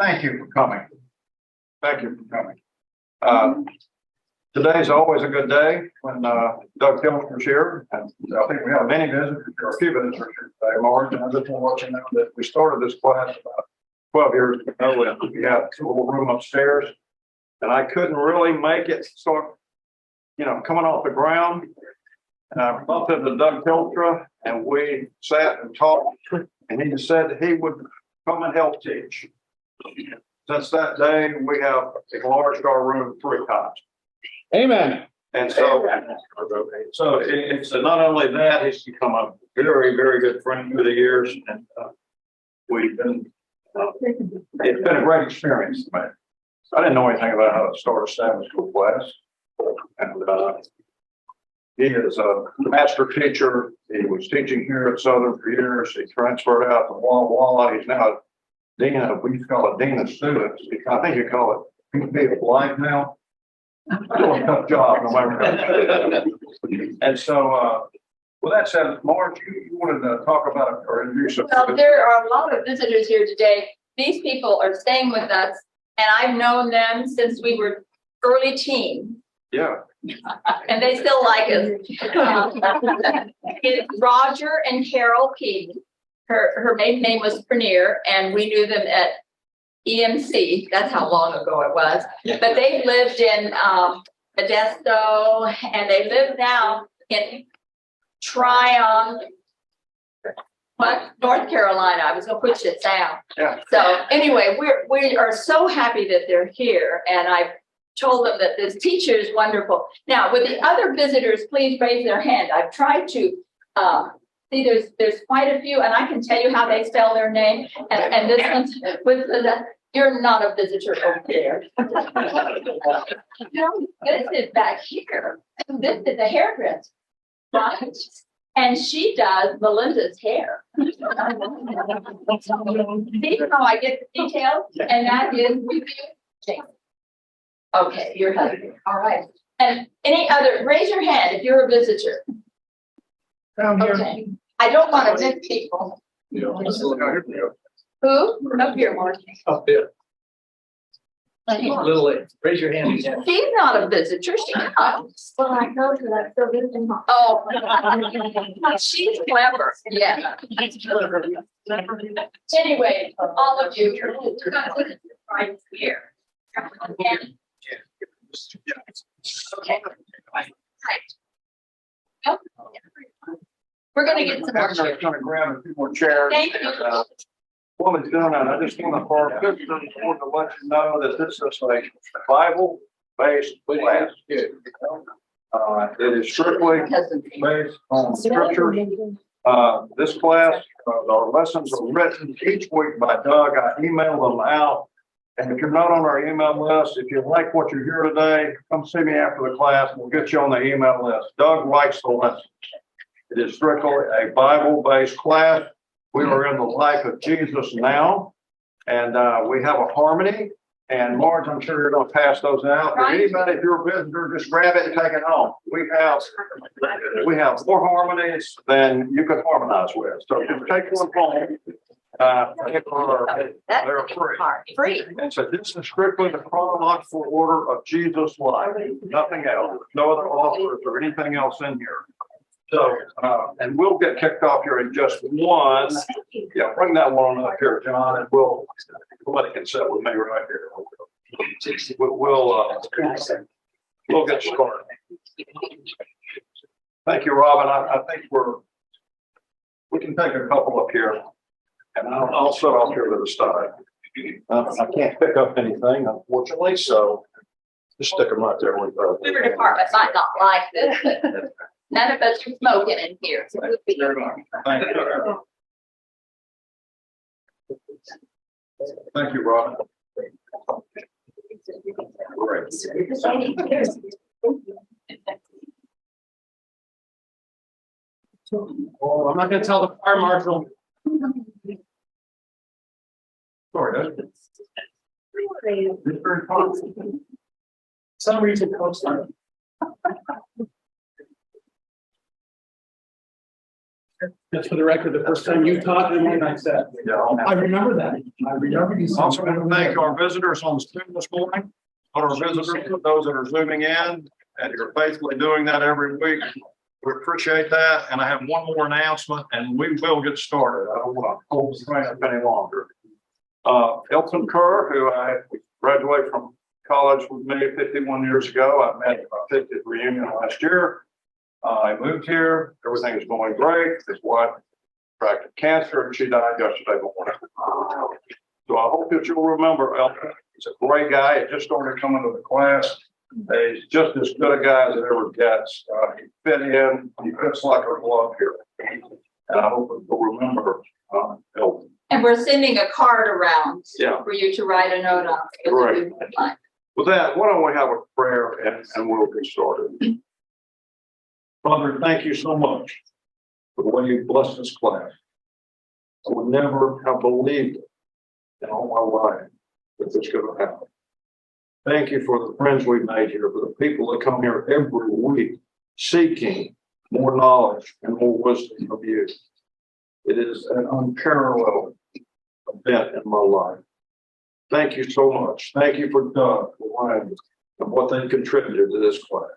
Thank you for coming. Thank you for coming. Today's always a good day when Doug Tilstra's here. And I think we have many visitors, or a few visitors here today, Mark. And I just want to let you know that we started this class about 12 years ago, and we had a little room upstairs. And I couldn't really make it start, coming off the ground. And I bumped into Doug Tilstra, and we sat and talked. And he just said that he would come and help teach. Since that day, we have enlarged our room 3 times. Amen. And so it's not only that, he's become a very, very good friend through the years. And we've been, it's been a great experience. I didn't know anything about how to start a Sabbath school class. And he is a master teacher. He was teaching here at Southern for years. He transferred out to Walla Walla. He's now dean of, we call it dean of students. I think you call it PhD of life now. Still a tough job, no matter. And so, with that said, Marge, you wanted to talk about or introduce yourself. Well, there are a lot of visitors here today. These people are staying with us, and I've known them since we were early teens. Yeah. And they still like us. It's Roger and Carol Key. Her maiden name was Premier, and we knew them at EMC. That's how long ago it was. But they lived in Modesto, and they live now in Tryon, North Carolina. I was going to push it down. Yeah. So anyway, we are so happy that they're here, and I've told them that this teacher is wonderful. Now, with the other visitors, please raise their hand. I've tried to see. There's quite a few, and I can tell you how they spell their name. And this one's with you're not a visitor over there. This is back here. This is a hairdresser, right? And she does Melinda's hair. See how I get the details? And that is with you. Okay, your husband. All right. And any other, raise your hand if you're a visitor. Okay. I don't want to miss people. Who? Up here, Mark. Up there. Little late. Raise your hand again. She's not a visitor. She comes. Well, I know that I'm still visiting. Oh, she's clever. Yeah. Anyway, all of you, you're going to look right here. Okay. Right. Oh. We're going to get some more Abner's chairs. going to grab a few more chairs. Thank you. While he's doing that, I just want to let you know that this is a Bible-based class. It is strictly based on scripture. This class, our lessons are written each week by Doug. I email them out. And if you're not on our email list, if you like what you hear today, come see me after the class. We'll get you on the email list. Doug writes the lessons. It is strictly a Bible-based class. We are in the life of Jesus now, and we have a harmony. And Marge, I'm sure you're going to pass those out. But anybody, if you're a visitor, just grab it and take it home. We have more harmonies than you could harmonize with. So just take one home. They're free. Free. And so this is strictly the chronological order of Jesus' life. Nothing else. No other authors or anything else in here. So, and we'll get kicked off here in just one. Yeah, bring that one up here, John, and we'll let it get set with me right here. We'll get started. Thank you, Robin. I think we can take a couple up here, and I'll sit off here to the side. I can't pick up anything, unfortunately, so just stick them right there. Liver department might not like this, but none of us are smoking in here. So we'll be Thank you. Thank you, Robin. Great. Oh, I'm not going to tell the fire marshal. Sorry, that's very fun. Some reason, Coach. Just for the record, the first time you taught and when I said. Yeah. I remember that. I remember you. Also want to thank our visitors on Zoom this morning, all our visitors, those that are zooming in, and you're faithfully doing that every week. We appreciate that. And I have one more announcement and we will get started. I don't want to hold this thing up any longer. Elton Kerr, who I graduated from college with me 51 years ago. I met at our 50th reunion last year. I moved here. Everything is going great. His wife contracted cancer and she died yesterday morning. So I hope that you'll remember Elton. He's a great guy. He just started coming to the class. He's just as good a guy as it ever gets. He fit in. He fits like a glove here. And I hope that you'll remember Elton. And we're sending a card around Yeah. for you to write a note on. Great. With that, why don't we have a prayer and we'll get started. Father, thank you so much for the way you blessed this class. I would never have believed it in all my life that this could have happened. Thank you for the friends we've made here, for the people that come here every week seeking more knowledge and more wisdom of you. It is an unparalleled event in my life. Thank you so much. Thank you for Doug, for Ryan, and what they contributed to this class.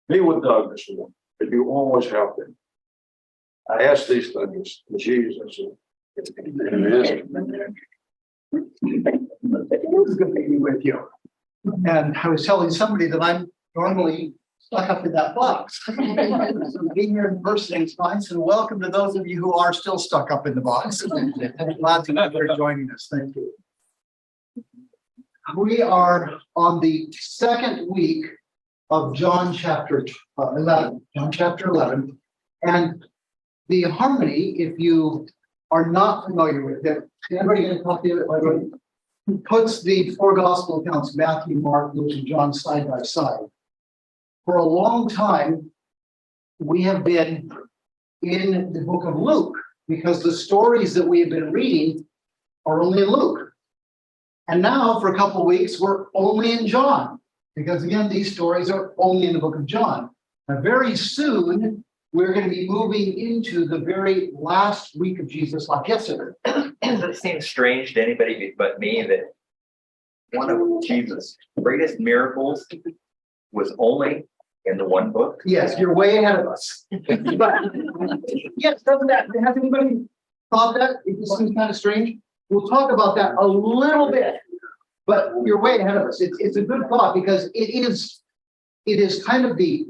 Be with Doug this morning, and you always have been. I ask these things in Jesus' name. Amen. It was good to be with you. And I was telling somebody that I'm normally stuck up in that box. So being here in person is nice, and welcome to those of you who are still stuck up in the box. I'm glad to have you joining us. Thank you. We are on the second week of John chapter 11. John chapter 11. And the harmony, if you are not familiar with it, anybody get a copy of it, by the way? Puts the four gospel accounts, Matthew, Mark, Luke, and John, side by side. For a long time, we have been in the book of Luke because the stories that we have been reading are only in Luke. And now, for a couple of weeks, we're only in John because, again, these stories are only in the book of John. Now, very soon, we're going to be moving into the very last week of Jesus' life. Yes, sir. Does it seem strange to anybody but me that one of Jesus' greatest miracles was only in the one book? Yes, you're way ahead of us. But yes, doesn't that, has anybody thought that? It just seems kind of strange. We'll talk about that a little bit, but you're way ahead of us. It's a good thought because it is kind of the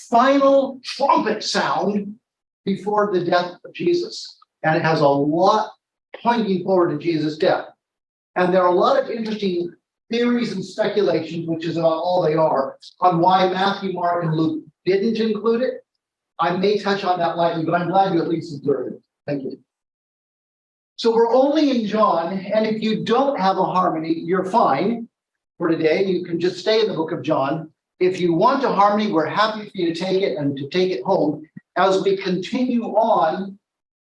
final trumpet sound before the death of Jesus. And it has a lot pointing forward to Jesus' death. And there are a lot of interesting theories and speculations, which is about all they are, on why Matthew, Mark, and Luke didn't include it. I may touch on that lightly, but I'm glad you at least observed it. Thank you. So we're only in John, and if you don't have a harmony, you're fine for today. You can just stay in the book of John. If you want a harmony, we're happy for you to take it and to take it home. As we continue on,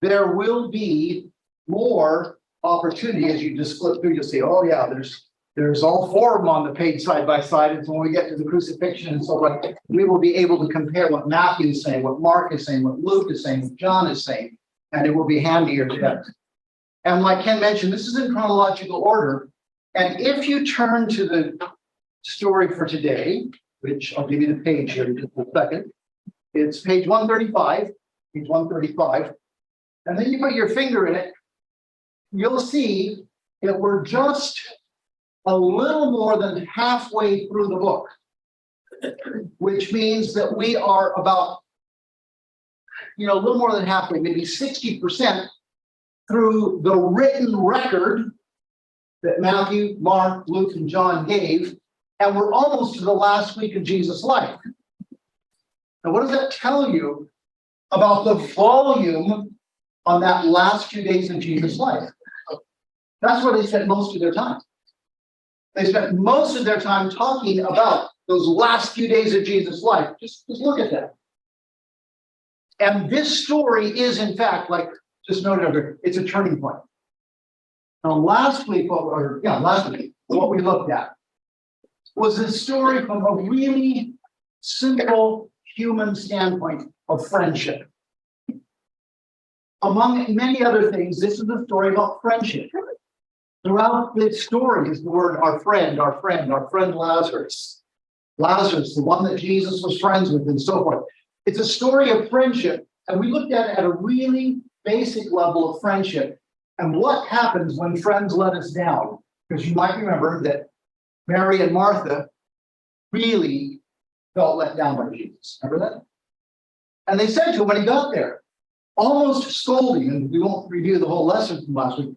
there will be more opportunity as you just flip through. You'll see, oh yeah, there's all four of them on the page side by side. And so when we get to the crucifixion and so on, we will be able to compare what Matthew is saying, what Mark is saying, what Luke is saying, what John is saying, and it will be handier to that. And like Ken mentioned, this is in chronological order. And if you turn to the story for today, which I'll give you the page here in just a second, it's page 135, page 135. And then you put your finger in it, you'll see that we're just a little more than halfway through the book, which means that we are about, a little more than halfway, maybe 60% through the written record that Matthew, Mark, Luke, and John gave, and we're almost to the last week of Jesus' life. Now, what does that tell you about the volume on that last few days of Jesus' life? That's where they spent most of their time. They spent most of their time talking about those last few days of Jesus' life. Just look at that. And this story is, in fact, like just noted over, it's a turning point. Now, last week, what we looked at was a story from a really simple human standpoint of friendship. among many other things, this is a story about friendship. Throughout this story is the word our friend Lazarus. Lazarus, the one that Jesus was friends with, and so forth. It's a story of friendship, and we looked at it at a really basic level of friendship and what happens when friends let us down. Because you might remember that Mary and Martha really felt let down by Jesus. Remember that? And they said to him when he got there, almost scolding, and we won't review the whole lesson from last week,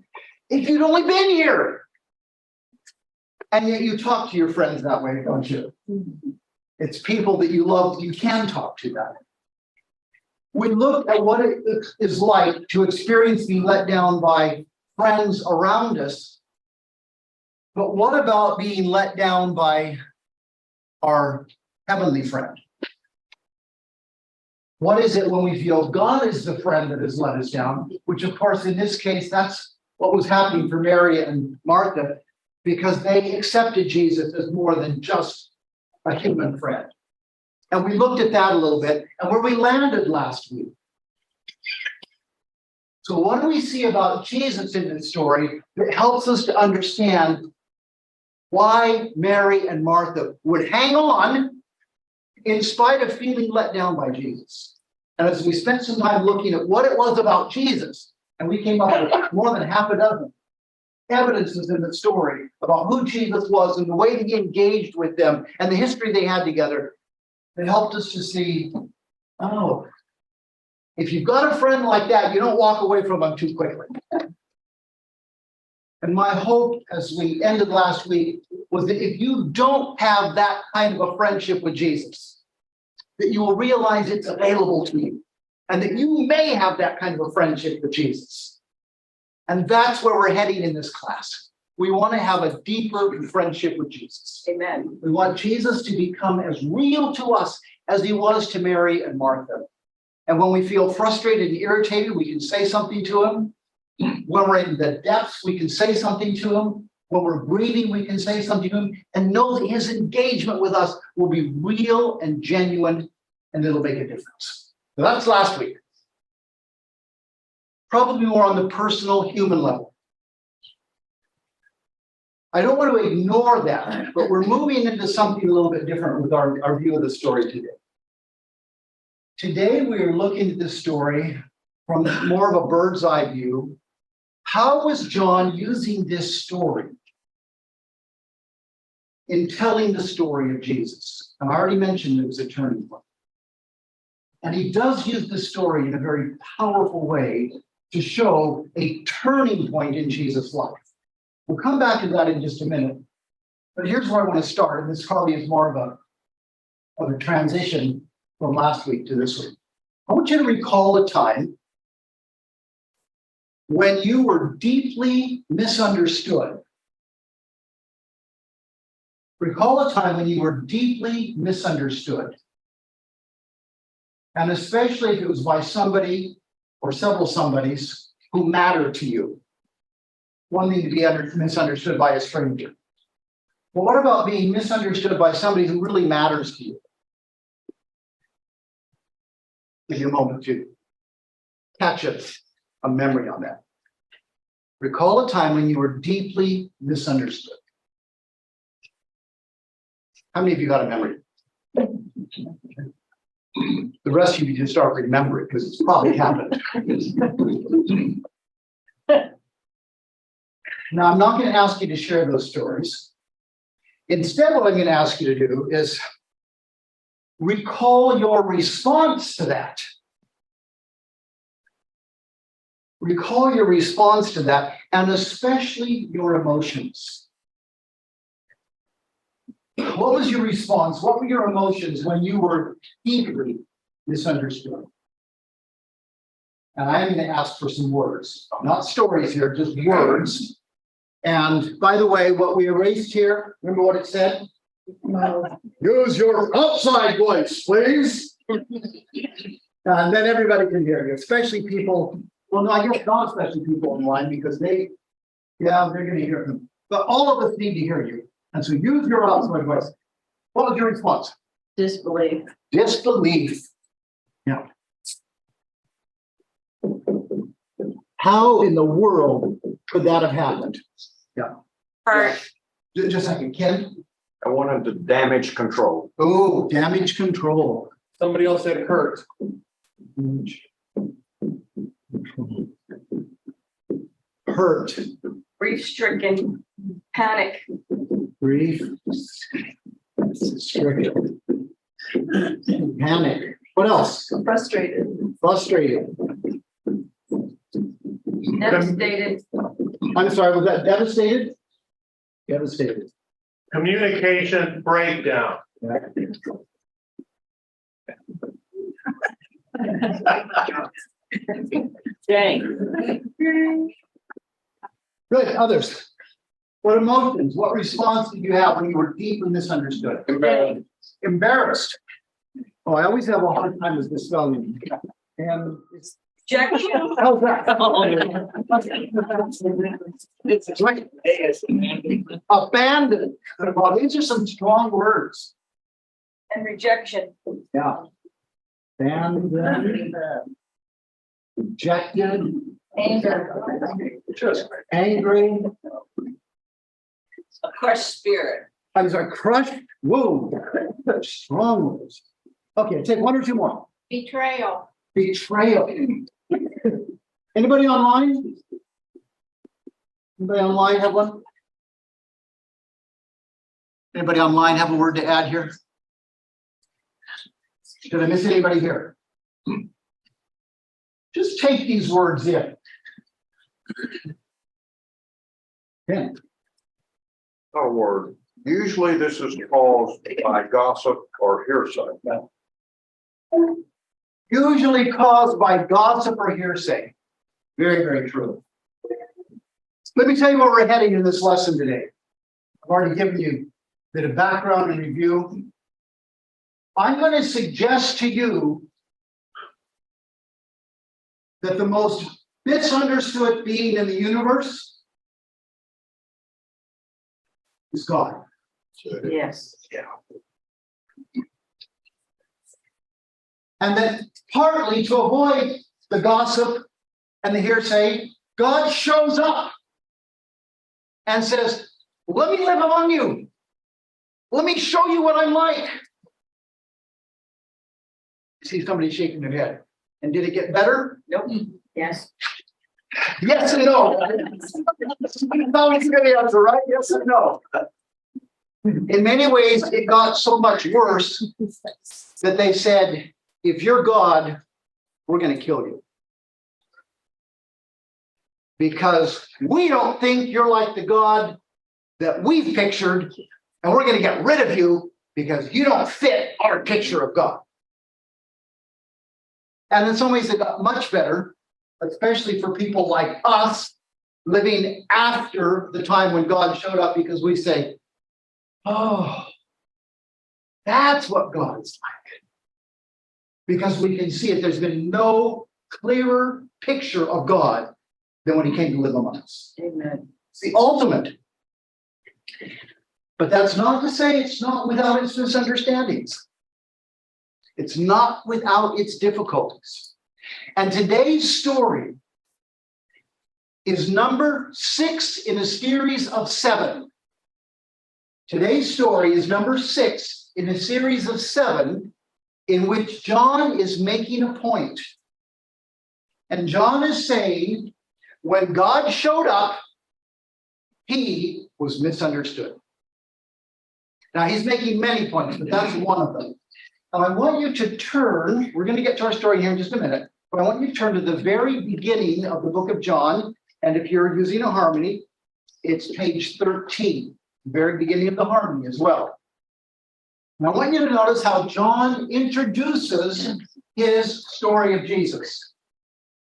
if you'd only been here. And yet you talk to your friends that way, don't you? It's people that you love, you can talk to that way. We look at what it is like to experience being let down by friends around us. But what about being let down by our heavenly friend? What is it when we feel God is the friend that has let us down? Which, of course, in this case, that's what was happening for Mary and Martha, because they accepted Jesus as more than just a human friend. And we looked at that a little bit, and where we landed last week. So what do we see about Jesus in this story that helps us to understand why Mary and Martha would hang on in spite of feeling let down by Jesus? And as we spent some time looking at what it was about Jesus, and we came up with more than half a dozen evidences in the story about who Jesus was and the way that he engaged with them and the history they had together, it helped us to see, oh, if you've got a friend like that, you don't walk away from them too quickly. And my hope as we ended last week was that if you don't have that kind of a friendship with Jesus, that you will realize it's available to you and that you may have that kind of a friendship with Jesus. And that's where we're heading in this class. We want to have a deeper friendship with Jesus. Amen. We want Jesus to become as real to us as he was to Mary and Martha. And when we feel frustrated and irritated, we can say something to him. When we're in the depths, we can say something to him. When we're grieving, we can say something to him and know that his engagement with us will be real and genuine, and it'll make a difference. So that's last week. Probably more on the personal human level. I don't want to ignore that, but we're moving into something a little bit different with our view of the story today. Today, we're looking at this story from more of a bird's eye view. How was John using this story in telling the story of Jesus? And I already mentioned it was a turning point. And he does use the story in a very powerful way to show a turning point in Jesus' life. We'll come back to that in just a minute. But here's where I want to start, and this probably is more of a transition from last week to this week. I want you to recall a time when you were deeply misunderstood. Recall a time when you were deeply misunderstood. And especially if it was by somebody or several somebodies who mattered to you. One thing to be misunderstood by a stranger. But what about being misunderstood by somebody who really matters to you? Give you a moment to catch a memory on that. Recall a time when you were deeply misunderstood. How many of you got a memory? The rest of you can start remembering because it's probably happened. Now, I'm not going to ask you to share those stories. Instead, what I'm going to ask you to do is recall your response to that. Recall your response to that, and especially your emotions. What was your response? What were your emotions when you were deeply misunderstood? And I'm going to ask for some words, not stories here, just words. And by the way, what we erased here, remember what it said? No. Use your outside voice, please. And then everybody can hear you, especially people, well, no, I guess not especially people online because they're going to hear them. But all of us need to hear you. And so use your outside voice. What was your response? Disbelief. Disbelief. Yeah. How in the world could that have happened? Hurt. Just a second, Ken. I wanted to damage control. Oh, damage control. Somebody else said hurt. Hurt, Grief stricken, panic, grief, stricken, panic. What else? frustrated, Frustrated. devastated, I'm sorry, was that devastated? Devastated. Communication breakdown. dang. Good, others. What emotions, what response did you have when you were deeply misunderstood? Embarrassed. Embarrassed. Oh, I always have a hard time with this spelling. And it's. Rejection, How's that? It's like abandoned. Well, these are some strong words. and rejection. Yeah. Abandoned. Rejected. Anger, Angry. a crushed spirit. I'm sorry, crushed. Whoa. Strong words. Okay, take one or two more. Betrayal. Betrayal. Anybody online? Anybody online have one? Anybody online have a word to add here? Did I miss anybody here? Just take these words in. Yeah. A word. Usually this is caused by gossip or hearsay. Usually caused by gossip or hearsay. Very, very true. Let me tell you where we're heading in this lesson today. I've already given you a bit of background and review. I'm going to suggest to you that the most misunderstood being in the universe is God. Yes. And that partly to avoid the gossip and the hearsay, God shows up and says, let me live among you. Let me show you what I'm like. You see somebody shaking their head. And did it get better? Nope. Yes. Yes and no. No, it's going to answer, right? Yes and no. In many ways, it got so much worse that they said, if you're God, we're going to kill you. Because we don't think you're like the God that we've pictured, and we're going to get rid of you because you don't fit our picture of God. And in some ways, it got much better, especially for people like us living after the time when God showed up, because we say, oh, that's what God is like. Because we can see it. There's been no clearer picture of God than when he came to live among us. Amen. It's the ultimate. But that's not to say it's not without its misunderstandings. It's not without its difficulties. And today's story is number 6 in a series of 7. Today's story is number 6 in a series of 7 in which John is making a point. And John is saying, when God showed up, he was misunderstood. Now, he's making many points, but that's one of them. And I want you to turn, we're going to get to our story here in just a minute, but I want you to turn to the very beginning of the book of John. And if you're using a harmony, it's page 13, the very beginning of the harmony as well. And I want you to notice how John introduces his story of Jesus.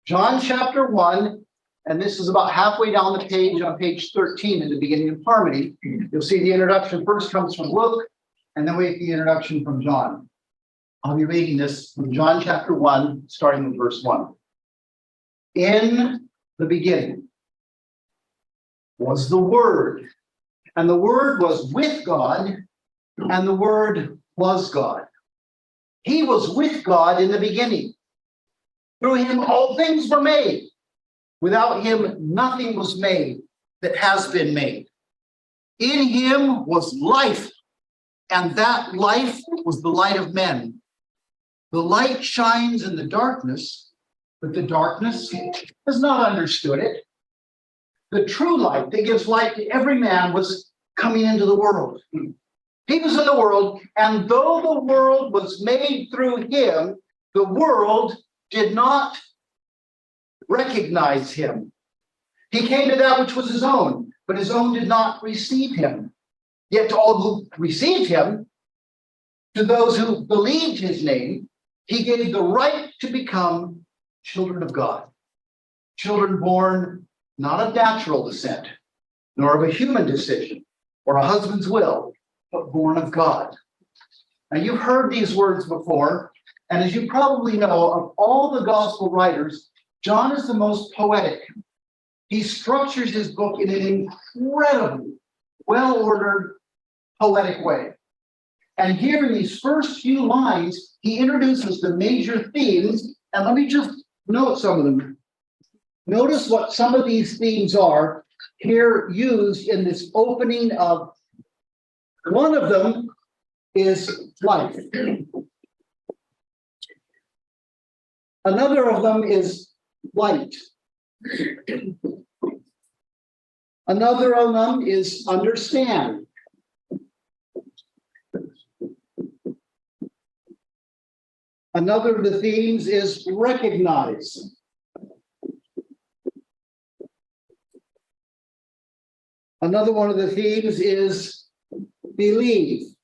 John chapter 1, and this is about halfway down the page on page 13 in the beginning of harmony. You'll see the introduction first comes from Luke, and then we get the introduction from John. I'll be reading this from John chapter 1, starting with verse 1. In the beginning was the Word, and the Word was with God, and the Word was God. He was with God in the beginning. Through him all things were made. Without him, nothing was made that has been made. In him was life, and that life was the light of men. The light shines in the darkness, but the darkness has not understood it. The true light that gives light to every man was coming into the world. He was in the world, and though the world was made through him, the world did not recognize him. He came to that which was his own, but his own did not receive him. Yet to all who received him, to those who believed his name, he gave the right to become children of God. Children born not of natural descent, nor of a human decision or a husband's will, but born of God. Now you've heard these words before, and as you probably know, of all the gospel writers, John is the most poetic. He structures his book in an incredibly well-ordered, poetic way. And here in these first few lines, he introduces the major themes, and let me just note some of them. Notice what some of these themes are here used in this opening of, one of them is life. Another of them is light. Another of them is understand. Another of the themes is recognize. Another one of the themes is believe.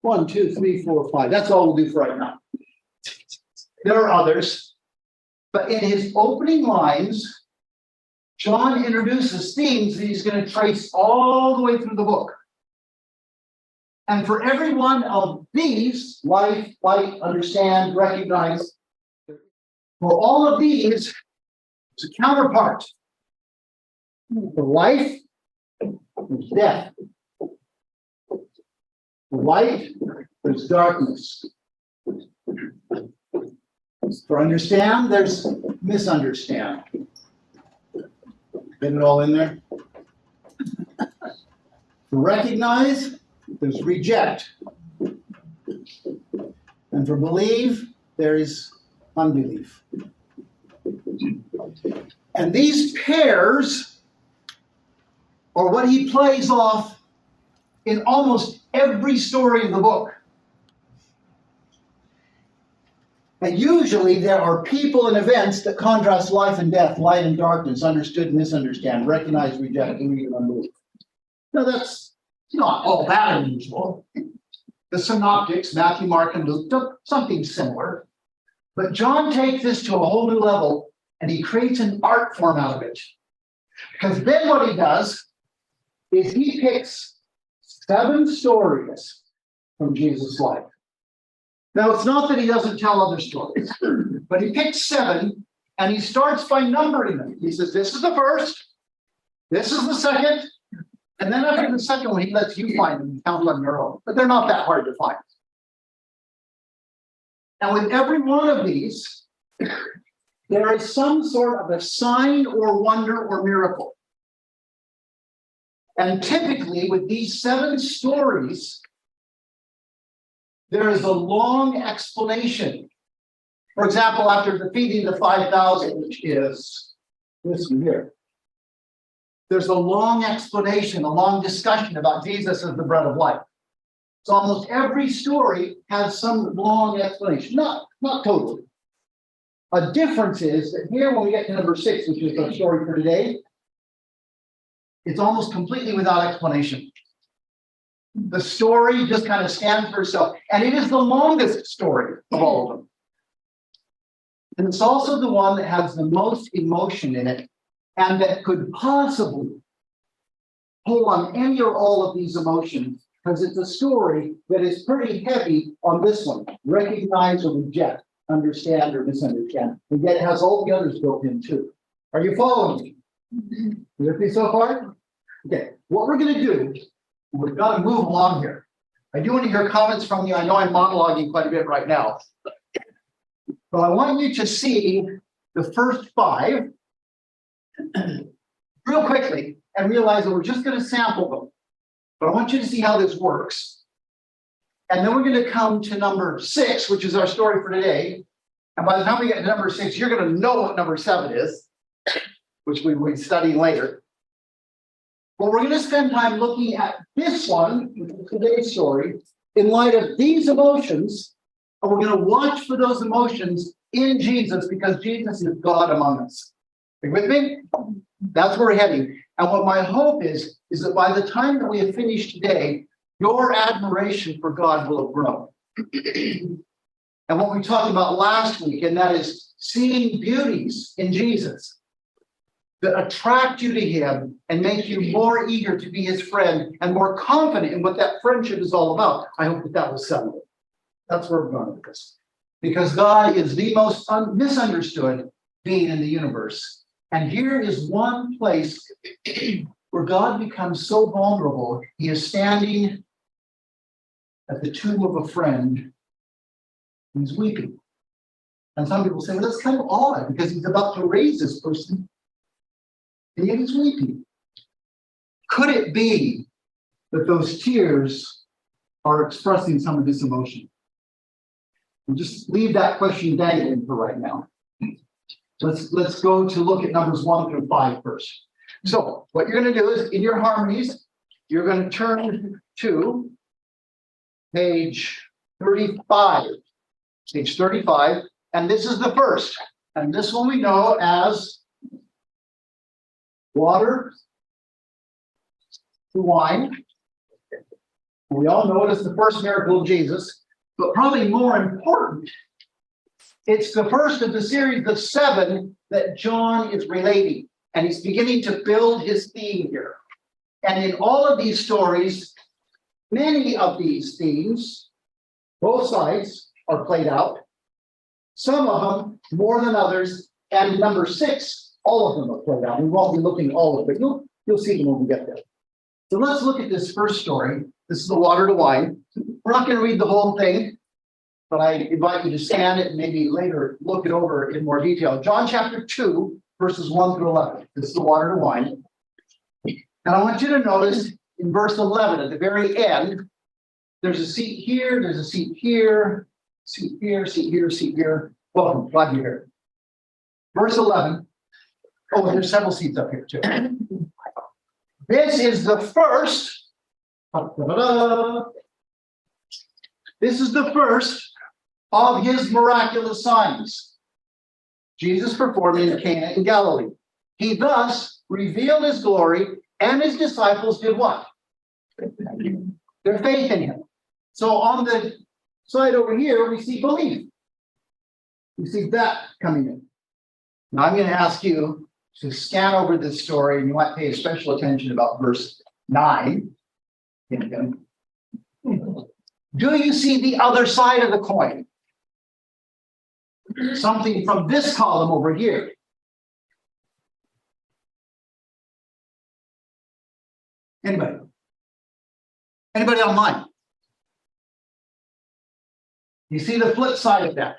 1, 2, 3, 4, 5. That's all we'll do for right now. There are others, but in his opening lines, John introduces themes that he's going to trace all the way through the book. And for every one of these, life, light, understand, recognize, for all of these, it's a counterpart. For life, there's death. For light, there's darkness. For understand, there's misunderstand. Get it all in there? For recognize, there's reject. And for believe, there is unbelief. And these pairs are what he plays off in almost every story in the book. And usually there are people and events that contrast life and death, light and darkness, understood and misunderstand, recognize, reject, and unbelief. Now that's not all that unusual. The synoptics, Matthew, Mark, and Luke, do something similar. But John takes this to a whole new level, and he creates an art form out of it. Because then what he does is he picks 7 stories from Jesus' life. Now, it's not that he doesn't tell other stories, but he picks 7, and he starts by numbering them. He says, this is the first, this is the second, and then after the second one, he lets you find them and count on your own. But they're not that hard to find. And with every one of these, there is some sort of a sign or wonder or miracle. And typically, with these 7 stories, there is a long explanation. For example, after the feeding of the 5,000, which is this one here, there's a long explanation, a long discussion about Jesus as the bread of life. So almost every story has some long explanation, not totally. A difference is that here, when we get to number 6, which is the story for today, it's almost completely without explanation. The story just kind of stands for itself, and it is the longest story of all of them. And it's also the one that has the most emotion in it, and that could possibly pull on any or all of these emotions, because it's a story that is pretty heavy on this one. Recognize or reject, understand or misunderstand. And yet it has all the others built in too. Are you following me? You with me so far? Okay, what we're going to do, we've got to move along here. I do want to hear comments from you. I know I'm monologuing quite a bit right now. But I want you to see the first 5 real quickly and realize that we're just going to sample them. But I want you to see how this works. And then we're going to come to number 6, which is our story for today. And by the time we get to number 6, you're going to know what number 7 is, which we will be studying later. But we're going to spend time looking at this one, which is today's story, in light of these emotions. And we're going to watch for those emotions in Jesus, because Jesus is God among us. Are you with me? That's where we're heading. And what my hope is that by the time that we have finished today, your admiration for God will have grown. And what we talked about last week, and that is seeing beauties in Jesus that attract you to him and make you more eager to be his friend and more confident in what that friendship is all about. I hope that will settle it. That's where we're going with this. Because God is the most misunderstood being in the universe. And here is one place where God becomes so vulnerable. He is standing at the tomb of a friend. He's weeping. And some people say, well, that's kind of odd because he's about to raise this person. And yet he's weeping. Could it be that those tears are expressing some of this emotion? We'll just leave that question dangling for right now. Let's go to look at numbers 1 through 5 first. So what you're going to do is, in your harmonies, you're going to turn to page 35. Page 35, and this is the first. And this one we know as water to wine. We all know it as the first miracle of Jesus, but probably more important, it's the first of the series of 7 that John is relating. And he's beginning to build his theme here. And in all of these stories, many of these themes, both sides, are played out. Some of them more than others. And number 6, all of them are played out. We won't be looking at all of it, but you'll see them when we get there. So let's look at this first story. This is the water to wine. We're not going to read the whole thing, but I invite you to scan it and maybe later look it over in more detail. John chapter 2, verses 1 through 11. This is the water to wine. And I want you to notice in verse 11, at the very end, there's a seat here, there's a seat here, seat here, seat here, seat here. Welcome, glad you're here. Verse 11. Oh, and there's several seats up here too. This is the first. This is the first of his miraculous signs Jesus performed in Cana in Galilee. He thus revealed his glory, and his disciples did what? Their faith in him. So on the side over here, we see belief. We see that coming in. Now I'm going to ask you to scan over this story, and you might pay special attention about verse 9. Do you see the other side of the coin? Something from this column over here. Anybody? Anybody online? You see the flip side of that?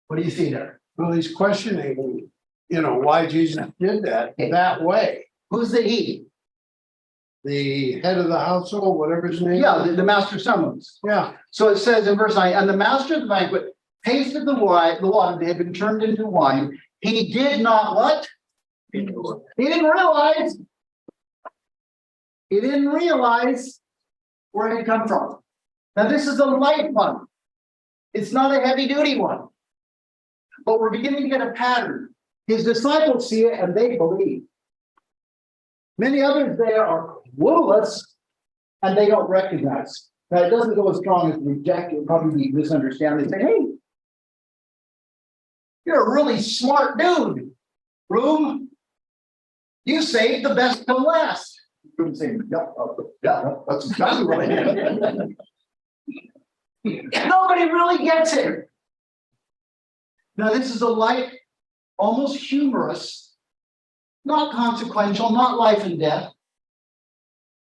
What do you see there? Well, he's questioning, why Jesus did that way. Who's the he? The head of the household, whatever his name. Yeah, the master of ceremonies. Yeah. So it says in verse 9, and the master of the banquet tasted the water that had been turned into wine. He did not what? He didn't realize. He didn't realize where it had come from. Now this is a light one. It's not a heavy duty one. But we're beginning to get a pattern. His disciples see it and they believe. Many others there are clueless and they don't recognize. Now it doesn't go as strong as reject, it probably misunderstand. They say, hey, you're a really smart dude. Room, you saved the best till last. Room saying, yeah, that's exactly what I did. Nobody really gets it. Now this is a light, almost humorous, not consequential, not life and death.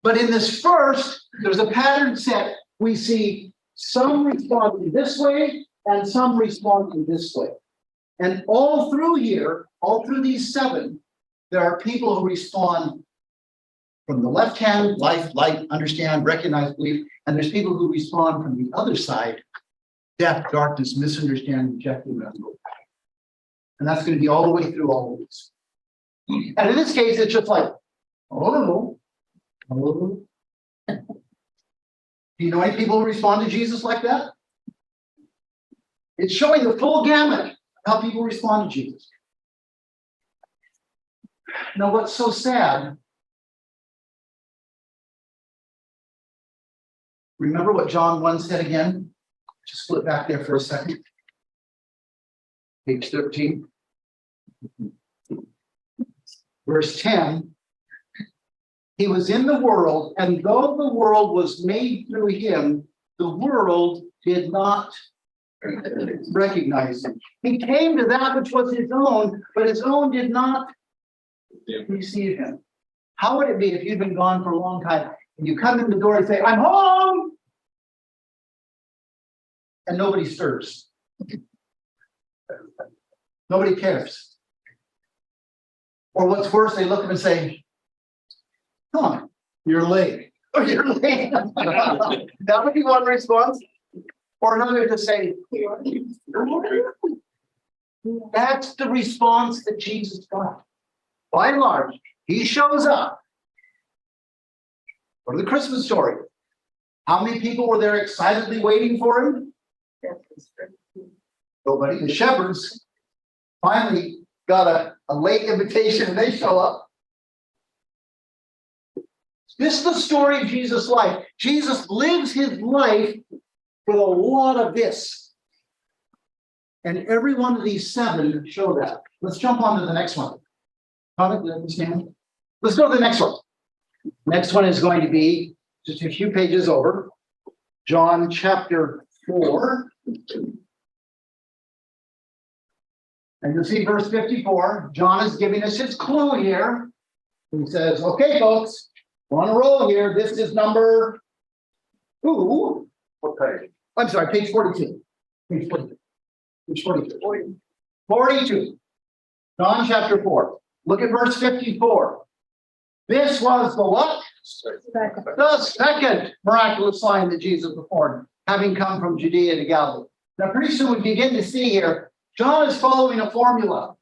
But in this first, there's a pattern set. We see some responding this way, and some respond in this way. And all through here, all through these 7, there are people who respond from the left hand, life, light, understand, recognize, believe, and there's people who respond from the other side, death, darkness, misunderstand, rejecting, and unbelief. And that's going to be all the way through all of these. And in this case, it's just like, oh, oh. Do you know any people who respond to Jesus like that? It's showing the full gamut of how people respond to Jesus. Now, what's so sad, remember what John 1 said again? Just flip back there for a second. Page 13. Verse 10. He was in the world, and though the world was made through him, the world did not recognize him. He came to that which was his own, but his own did not receive him. How would it be if you'd been gone for a long time and you come in the door and say, I'm home, and nobody stirs? Nobody cares. Or what's worse, they look up and say, come on, You're late. oh, you're late. That would be one response. Or another to say, that's the response that Jesus got. By and large, he shows up. Go to the Christmas story. How many people were there excitedly waiting for him? Nobody. The shepherds finally got a late invitation and they show up. This is the story of Jesus' life. Jesus lives his life with a lot of this. And every one of these 7 show that. Let's jump on to the next one. Let's go to the next one. Next one is going to be just a few pages over. John chapter 4. And you'll see verse 54. John is giving us his clue here. He says, okay, folks, we're on a roll here. This is number 2. What page? I'm sorry, page 42. Page 42. Page 42. 42. John chapter 4. Look at verse 54. This was the what? The second miraculous sign that Jesus performed, having come from Judea to Galilee. Now, pretty soon we begin to see here, John is following a formula.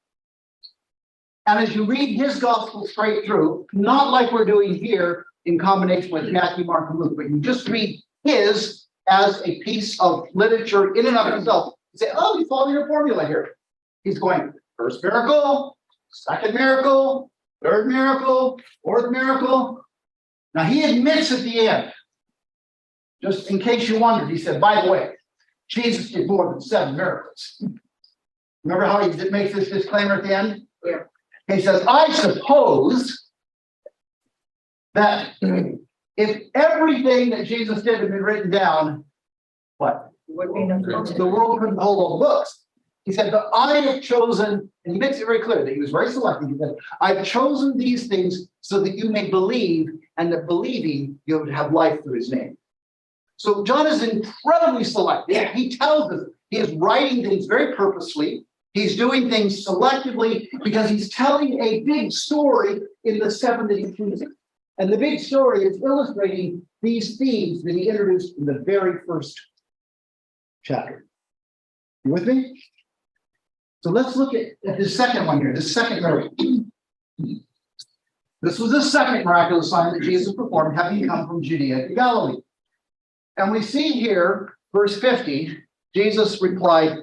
And as you read his gospel straight through, not like we're doing here in combination with Matthew, Mark, and Luke, but you just read his as a piece of literature in and of itself. You say, oh, he's following a formula here. He's going, first miracle, second miracle, third miracle, fourth miracle. Now he admits at the end, just in case you wondered, he said, by the way, Jesus did more than 7 miracles. Remember how he makes this disclaimer at the end? Yeah. He says, I suppose that if everything that Jesus did had been written down, what? The world couldn't hold all the books. He said, but I have chosen, and he makes it very clear that he was very selective. He said, I've chosen these things so that you may believe, and that believing you would have life through his name. So John is incredibly selective. He tells us he is writing things very purposely. He's doing things selectively because he's telling a big story in the 7 that he chooses. And the big story is illustrating these themes that he introduced in the very first chapter. You with me? So let's look at the second one here, the second miracle. This was the second miraculous sign that Jesus performed, having come from Judea to Galilee. And we see here, verse 50, Jesus replied,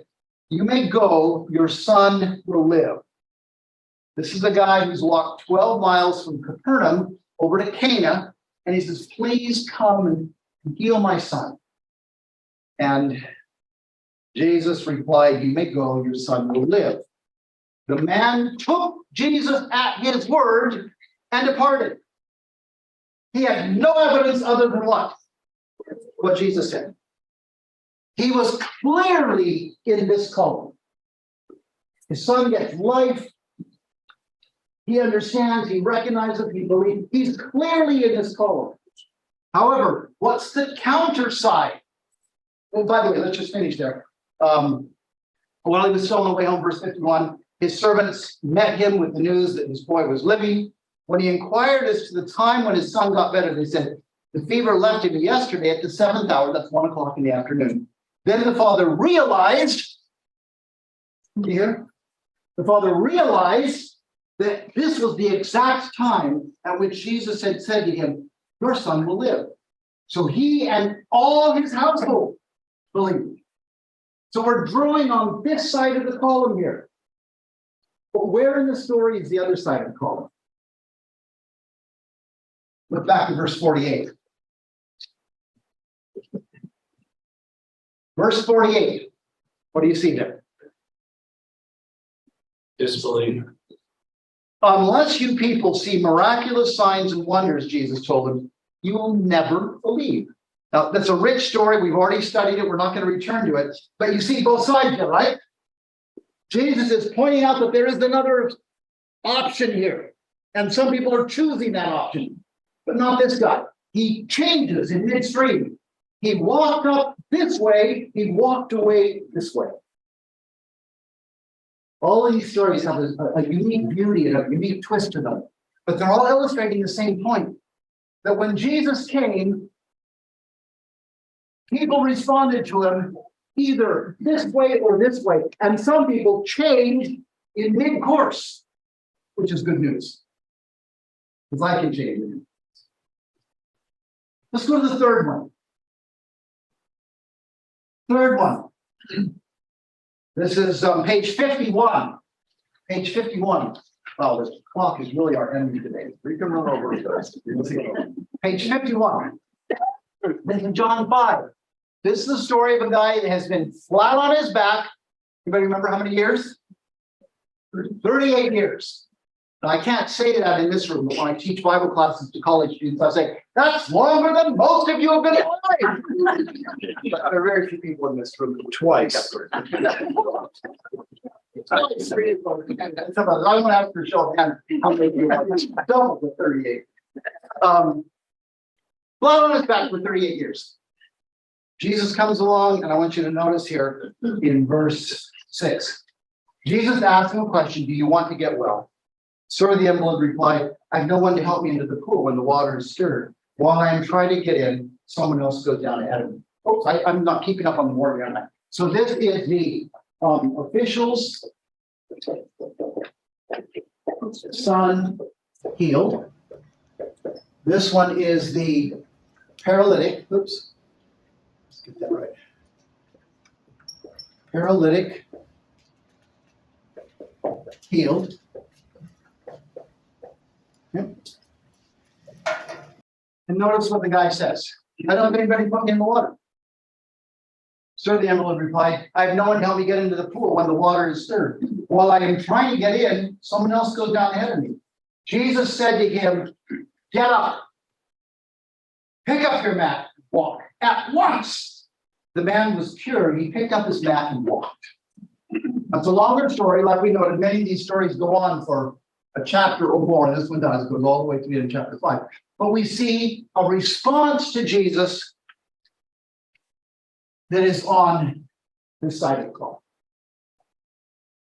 you may go, your son will live. This is a guy who's walked 12 miles from Capernaum over to Cana, and he says, please come and heal my son. And Jesus replied, you may go, your son will live. The man took Jesus at his word and departed. He had no evidence other than what? What Jesus said. He was clearly in this column. His son gets life. He understands, he recognizes, he believes. He's clearly in this column. However, what's the counter side? Well, by the way, let's just finish there. While he was still on the way home, verse 51, his servants met him with the news that his boy was living. When he inquired as to the time when his son got better, they said, the fever left him yesterday at the 7th hour, that's 1 o'clock in the afternoon. Then the father realized, here, the father realized that this was the exact time at which Jesus had said to him, your son will live. So he and all his household believed. So we're drawing on this side of the column here. But where in the story is the other side of the column? Look back to verse 48. Verse 48. What do you see there? Disbelief. Unless you people see miraculous signs and wonders, Jesus told them, you will never believe. Now, that's a rich story. We've already studied it. We're not going to return to it. But you see both sides there, right? Jesus is pointing out that there is another option here. And some people are choosing that option, but not this guy. He changes in midstream. He walked up this way. He walked away this way. All of these stories have a unique beauty and a unique twist to them, but they're all illustrating the same point, that when Jesus came, people responded to him either this way or this way, and some people changed in mid-course, which is good news, because I can change it. Let's go to the third one. Third one. This is page 51. Page 51. Wow, this clock is really our enemy today. We can run over it. Page 51. This is John 5. This is the story of a guy that has been flat on his back. Anybody remember how many years? 38 years. Now, I can't say that in this room, but when I teach Bible classes to college students, I say, that's longer than most of you have been alive. But there are very few people in this room. Twice. I'm going to have to show of hands how many of you are double the 38. Flat on his back for 38 years. Jesus comes along, and I want you to notice here in verse 6. Jesus asked him a question, do you want to get well? Sir, the invalid replied, I have no one to help me into the pool when the water is stirred. While I am trying to get in, someone else goes down ahead of me. Oops, I'm not keeping up on the wording on that. So this is the officials, son healed. This one is the paralytic. Oops. Let's get that right. Paralytic healed. Okay. And notice what the guy says. I don't have anybody put me in the water. Sir, the invalid replied, I have no one to help me get into the pool when the water is stirred. While I am trying to get in, someone else goes down ahead of me. Jesus said to him, get up, pick up your mat, walk. At once, the man was cured. He picked up his mat and walked. That's a longer story. Like we noted, many of these stories go on for a chapter or more. And this one does, goes all the way to the end of chapter 5. But we see a response to Jesus that is on this side of the call.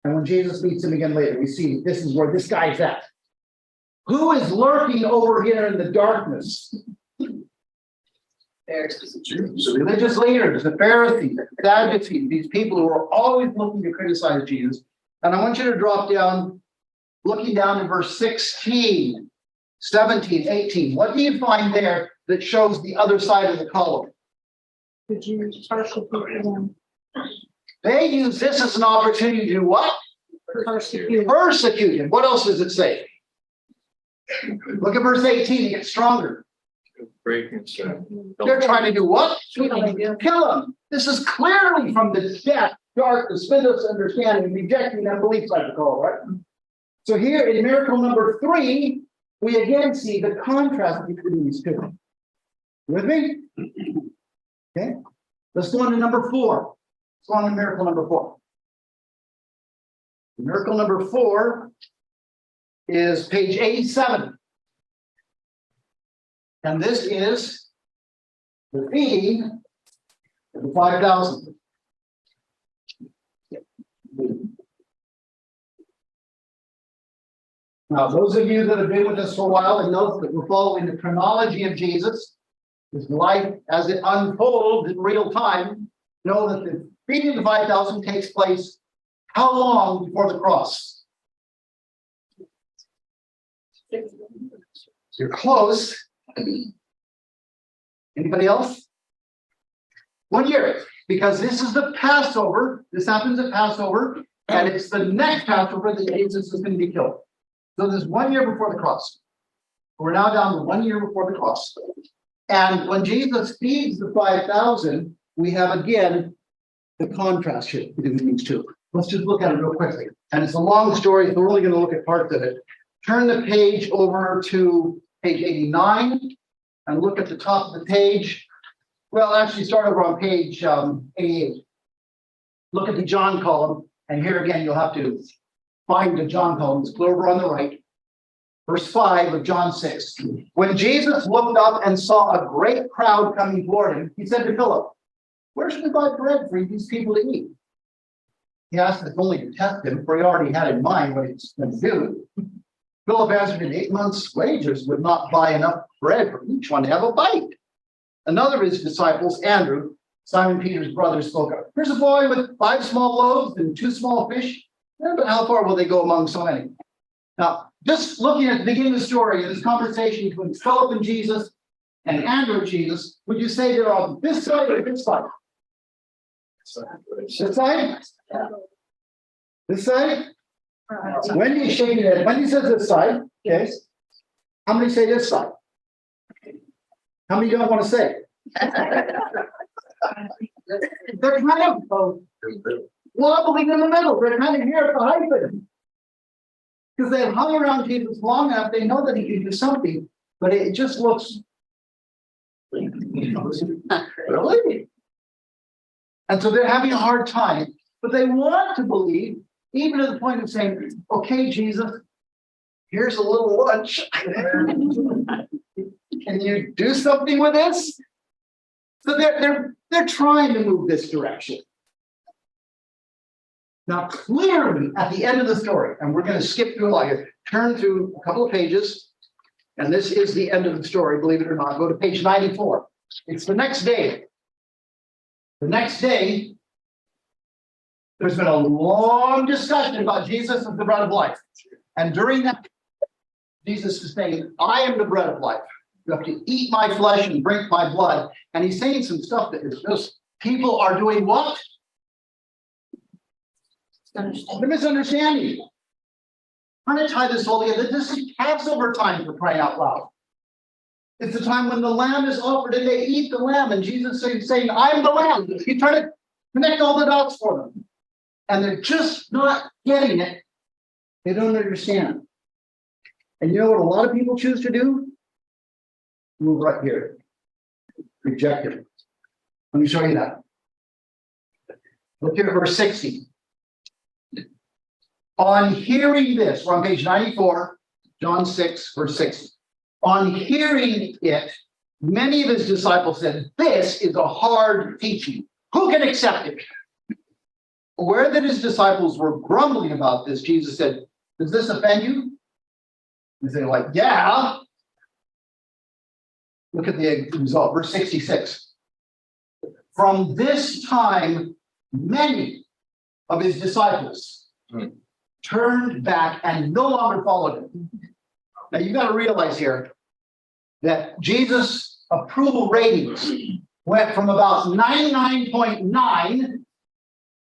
And when Jesus meets him again later, we see this is where this guy's at. Who is lurking over here in the darkness? The religious leaders, the Pharisees, the Sadducees, these people who are always looking to criticize Jesus. And I want you to drop down, looking down to verse 16, 17, 18. What do you find there that shows the other side of the column? The Jews persecute them. They use this as an opportunity to do what? Persecute. Persecute him. What else does it say? Look at verse 18, it gets stronger. They're trying to do what? Kill him. This is clearly from the death, darkness, spineless understanding, rejecting that belief cycle, right? So here in miracle number 3, we again see the contrast between these two. You with me? Okay. Let's go on to number 4. Let's go on to miracle number 4. Miracle number 4 is page 87. And this is the feeding of the 5,000. Now, those of you that have been with us for a while and know that we're following the chronology of Jesus, his life as it unfolds in real time, know that the feeding of the 5,000 takes place how long before the cross? You're close. Anybody else? 1 year, because this is the Passover. This happens at Passover, and it's the next Passover that Jesus is going to be killed. So there's 1 year before the cross. We're now down to 1 year before the cross. And when Jesus feeds the 5,000, we have again the contrast here between these two. Let's just look at it real quickly. And it's a long story, so we're only going to look at parts of it. Turn the page over to page 89 and look at the top of the page. Well, actually start over on page 88. Look at the John column, and here again, you'll have to find the John column. It's clear over on the right. Verse 5 of John 6. When Jesus looked up and saw a great crowd coming toward him, he said to Philip, "Where should we buy bread for these people to eat?" He asked this only to test him, for he already had in mind what he was going to do. Philip answered, "In 8 months' wages would not buy enough bread for each one to have a bite." Another of his disciples, Andrew, Simon Peter's brother, spoke up. "Here's a boy with 5 small loaves and 2 small fish. Yeah, but how far will they go among so many?" Now, just looking at the beginning of the story, in this conversation between Philip and Jesus and Andrew and Jesus, would you say they're on this side or this side? This side? This side? Wendy shaking her head. Wendy says this side. Okay. How many say this side? How many don't want to say? They're kind of wobbling in the middle. They're kind of here at the hyphen. Because they've hung around Jesus long enough, they know that he can do something, but it just looks really. And so they're having a hard time, but they want to believe, even to the point of saying, "Okay, Jesus, here's a little lunch. Can you do something with this?" So they're trying to move this direction. Now, clearly, at the end of the story, and we're going to skip through a lot here, turn through a couple of pages, and this is the end of the story, believe it or not. Go to page 94. It's the next day. The next day, there's been a long discussion about Jesus as the bread of life. And during that, Jesus is saying, "I am the bread of life. You have to eat my flesh and drink my blood." And he's saying some stuff that is just, people are doing what? The misunderstanding. I'm going to tie this all together. This is Passover time, for crying out loud. It's the time when the lamb is offered and they eat the lamb, and Jesus is saying, "I'm the lamb." He's trying to connect all the dots for them. And they're just not getting it. They don't understand. And you know what a lot of people choose to do? Move right here. Reject it. Let me show you that. Look here at verse 60. On hearing this, we're on page 94, John 6, verse 60. On hearing it, many of his disciples said, "This is a hard teaching. Who can accept it?" Aware that his disciples were grumbling about this, Jesus said, "Does this offend you?" And they're like, "Yeah." Look at the result, verse 66. From this time, many of his disciples turned back and no longer followed him. Now you got to realize here that Jesus' approval ratings went from about 99.9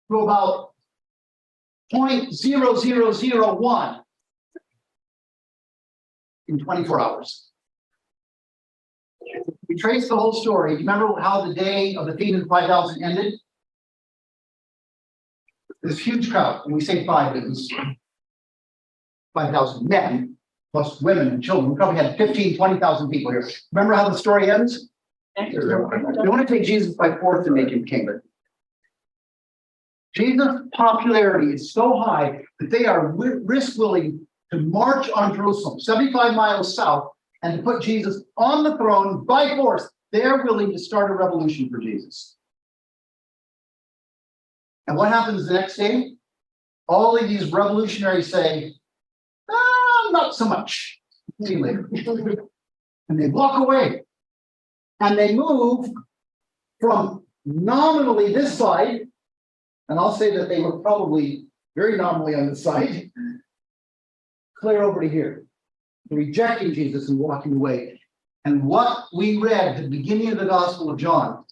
to about 0.0001 in 24 hours. We trace the whole story. Remember how the day of the feeding of the 5,000 ended? This huge crowd, and we say 5, it was 5,000 men, plus women and children. We probably had 15, 20,000 people here. Remember how the story ends? They want to take Jesus by force and make him king. Jesus' popularity is so high that they are risk willing to march on Jerusalem, 75 miles south, and to put Jesus on the throne by force. They're willing to start a revolution for Jesus. And what happens the next day? all of these revolutionaries say, not so much. See you later. And they walk away. And they move from nominally this side, and I'll say that they were probably very nominally on this side, clear over to here, rejecting Jesus and walking away. And what we read at the beginning of the Gospel of John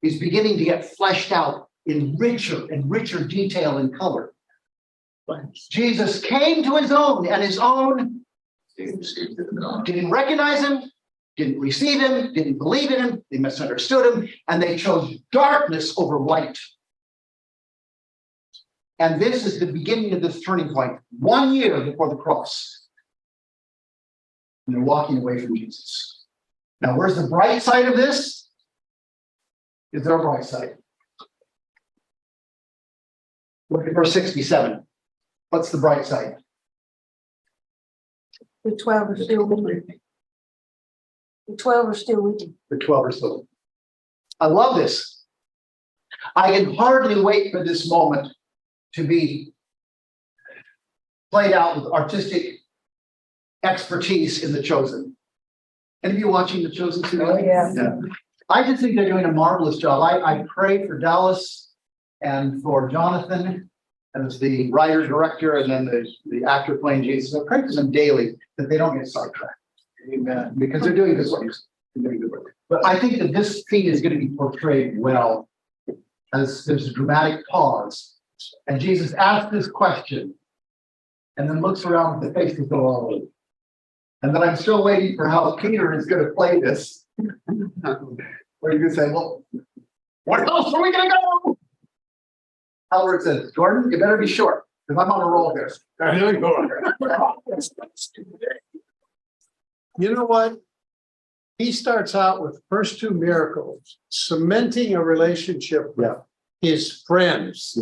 is beginning to get fleshed out in richer and richer detail and color. Jesus came to his own, and his own didn't recognize him, didn't receive him, didn't believe in him, they misunderstood him, and they chose darkness over light. And this is the beginning of this turning point, 1 year before the cross. And they're walking away from Jesus. Now, where's the bright side of this? Is there a bright side? Look at verse 67. What's the bright side? The 12 are still with me. The 12 are still with you. The 12 are still. I love this. I can hardly wait for this moment to be played out with artistic expertise in The Chosen. Any of you watching The Chosen today? Oh, yeah. I just think they're doing a marvelous job. I pray for Dallas and for Jonathan as the writer, director, and then the actor playing Jesus. I pray for them daily that they don't get sidetracked. Amen. Because they're doing good work. They're doing good work. But I think that this scene is going to be portrayed well as there's a dramatic pause. And Jesus asks this question and then looks around with the faces go all over. And then I'm still waiting for how Peter is going to play this. Where you can say, well, where else are we going to go? Howard says, Jordan, you better be short, because I'm on a roll here. You know what? He starts out with first two miracles, cementing a relationship with his friends,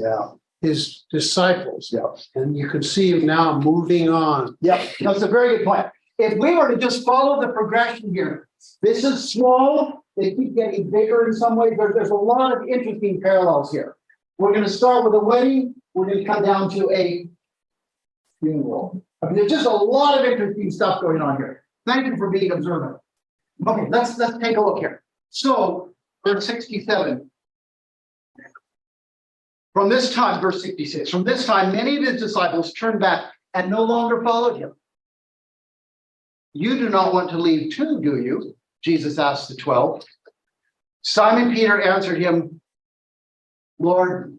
his disciples. And you can see him now moving on. That's a very good point. If we were to just follow the progression here, this is small, they keep getting bigger in some ways. There's a lot of interesting parallels here. We're going to start with a wedding. We're going to come down to a funeral. I mean, there's just a lot of interesting stuff going on here. Thank you for being observant. Okay, let's take a look here. So, verse 67. From this time, verse 66, from this time, many of his disciples turned back and no longer followed him. You do not want to leave too, do you? Jesus asked the 12. Simon Peter answered him, Lord,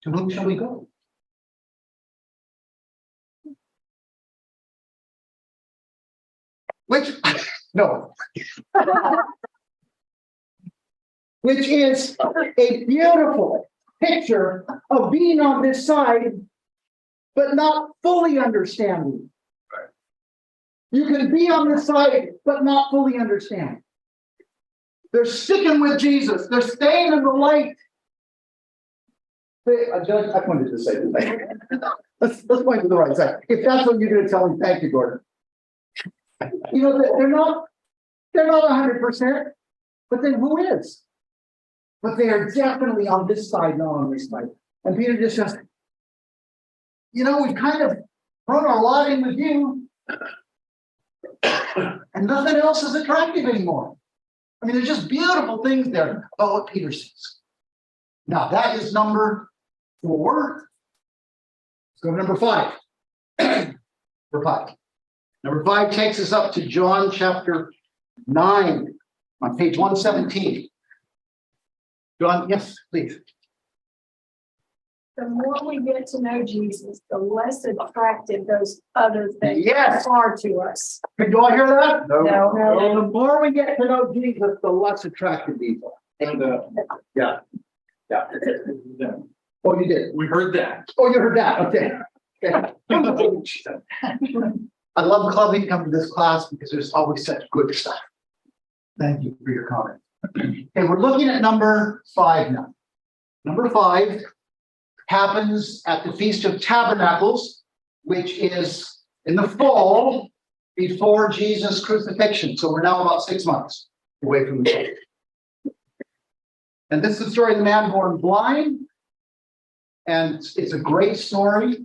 to whom shall we go? Which is a beautiful picture of being on this side, but not fully understanding. You can be on this side, but not fully understand. They're sticking with Jesus. They're staying in the light. I wanted to say this. Let's point to the right side. If that's what you're going to tell me, thank you, Gordon. You know, they're not 100%, but then who is? But they are definitely on this side, not on this side. And Peter just says, you know, we've kind of thrown our lot in with you, and nothing else is attractive anymore. I mean, there's just beautiful things there about what Peter says. Now, that is number 4. Let's go to number 5. Number 5. Number 5 takes us up to John chapter 9 on page 117. John, yes, please. The more we get to know Jesus, the less attractive those other things Yes. are to us. Do I hear that? No. The more we get to know Jesus, the less attractive these are. Yeah. Oh, you did. We heard that. Oh, you heard that. Okay. I love clubbing coming to this class because there's always such good stuff. Thank you for your comment. Okay, we're looking at number 5 now. Number 5 happens at the Feast of Tabernacles, which is in the fall before Jesus' crucifixion. So we're now about 6 months away from the day. And this is the story of the man born blind, And it's a great story.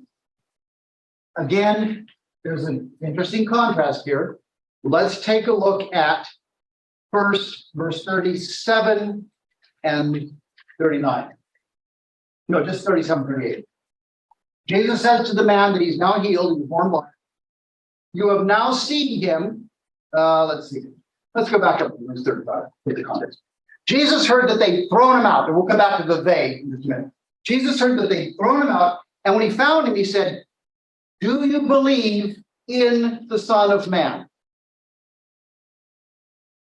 Again, there's an interesting contrast here. Let's take a look at first verse 37 and 39. No, just 37, 38. Jesus says to the man that he's now healed, he was born blind. You have now seen him. Let's see. Let's go back up to verse 35. Get the context. Jesus heard that they'd thrown him out. And we'll come back to the they in just a minute. Jesus heard that they'd thrown him out. And when he found him, he said, do you believe in the Son of Man?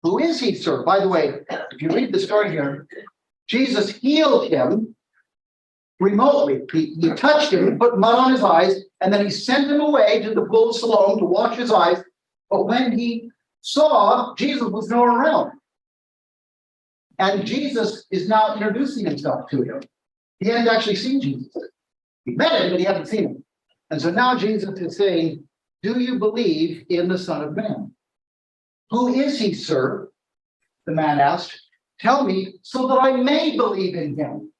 Who is he, sir? By the way, if you read the story here, Jesus healed him remotely. He touched him, he put mud on his eyes, and then he sent him away to the pool of Siloam to wash his eyes. But when he saw, Jesus was nowhere around. And Jesus is now introducing himself to him. He hadn't actually seen Jesus. He met him, but he hadn't seen him. And so now Jesus is saying, do you believe in the Son of Man? Who is he, sir? The man asked. Tell me so that I may believe in him.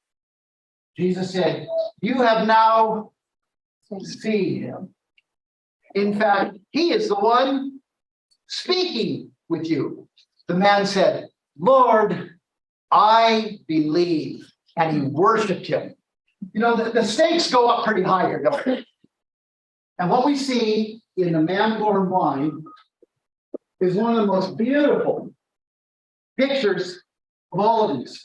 Jesus said, you have now seen him. In fact, he is the one speaking with you. The man said, Lord, I believe. And he worshiped him. You know, the stakes go up pretty high here, don't they? And what we see in the man born blind is one of the most beautiful pictures of all of these.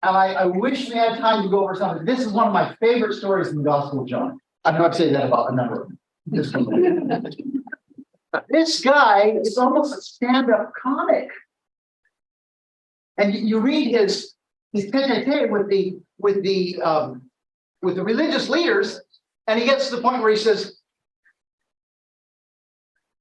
And I wish we had time to go over something. This is one of my favorite stories in the Gospel of John. I know I've said that about a number of them. This guy is almost a stand-up comic. And you read his tete-a-tete with the religious leaders, and he gets to the point where he says,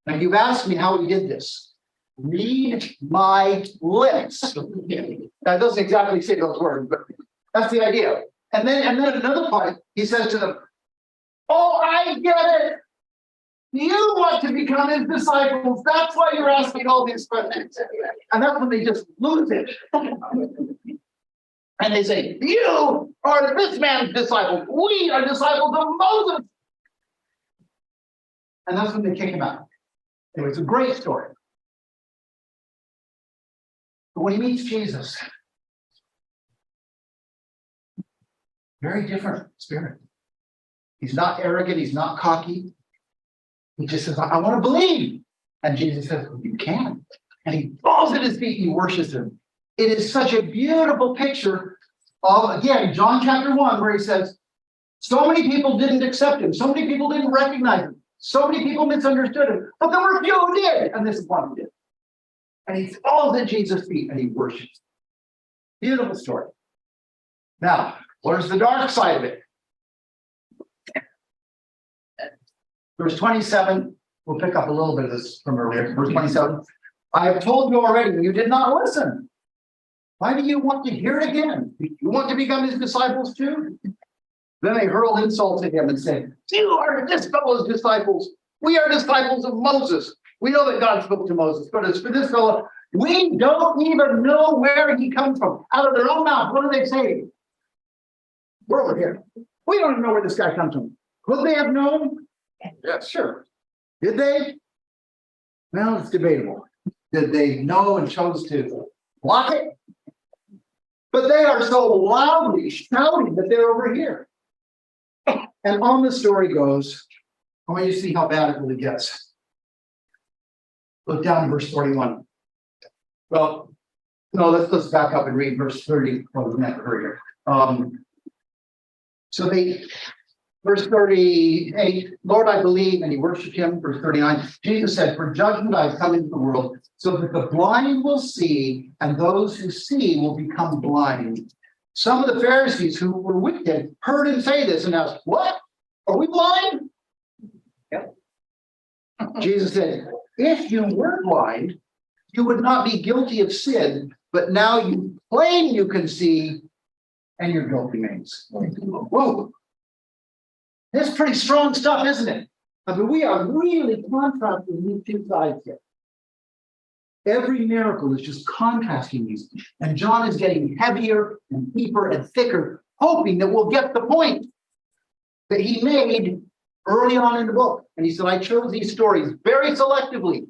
now you've asked me how he did this. Read my lips. Now, it doesn't exactly say those words, but that's the idea. And then at another point, he says to them, oh, I get it. You want to become his disciples. That's why you're asking all these questions. And that's when they just lose it. And they say, you are this man's disciples. We are disciples of Moses. And that's when they kick him out. It was a great story. But when he meets Jesus, very different spirit. He's not arrogant. He's not cocky. He just says, I want to believe. And Jesus says, you can. And he falls at his feet and he worships him. It is such a beautiful picture of, again, John chapter 1, where he says, so many people didn't accept him. So many people didn't recognize him. So many people misunderstood him. But there were a few who did. And this is one who did. And he falls at Jesus' feet and he worships. Beautiful story. Now, where's the dark side of it? Verse 27, we'll pick up a little bit of this from earlier. Verse 27, I have told you already, you did not listen. Why do you want to hear it again? You want to become his disciples too? Then they hurled insults at him and said, you are this fellow's disciples. We are disciples of Moses. We know that God spoke to Moses, but as for this fellow, we don't even know where he comes from. Out of their own mouth, what do they say? We're over here. We don't even know where this guy comes from. Could they have known? Yeah, sure. Did they? Well, it's debatable. Did they know and chose to block it? But they are so loudly shouting that they're over here. And on the story goes, I want you to see how bad it really gets. Look down in verse 41. Well, no, let's back up and read verse 30. Well, we never heard here. So verse 38, Lord, I believe, and he worshiped him. Verse 39, Jesus said, for judgment I have come into the world, so that the blind will see, and those who see will become blind. Some of the Pharisees who were with him heard him say this and asked, what? Are we blind? Yep. Jesus said, if you were blind, you would not be guilty of sin, but now you claim you can see, and your guilt remains. Whoa. That's pretty strong stuff, isn't it? I mean, we are really contrasting these two sides here. Every miracle is just contrasting these. And John is getting heavier and deeper and thicker hoping that we'll get the point that he made early on in the book. And he said, I chose these stories very selectively.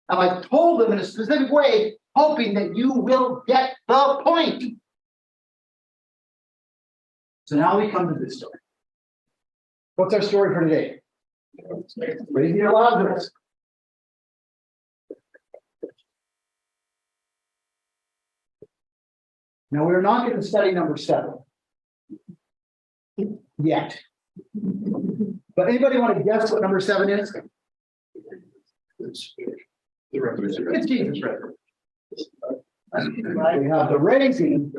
And I told them in a specific way, hoping that you will get the point. So now we come to this story. What's our story for today? Raising Lazarus. Now, we're not going to study number 7 yet. But anybody want to guess what number 7 is? It's Jesus. We have the raising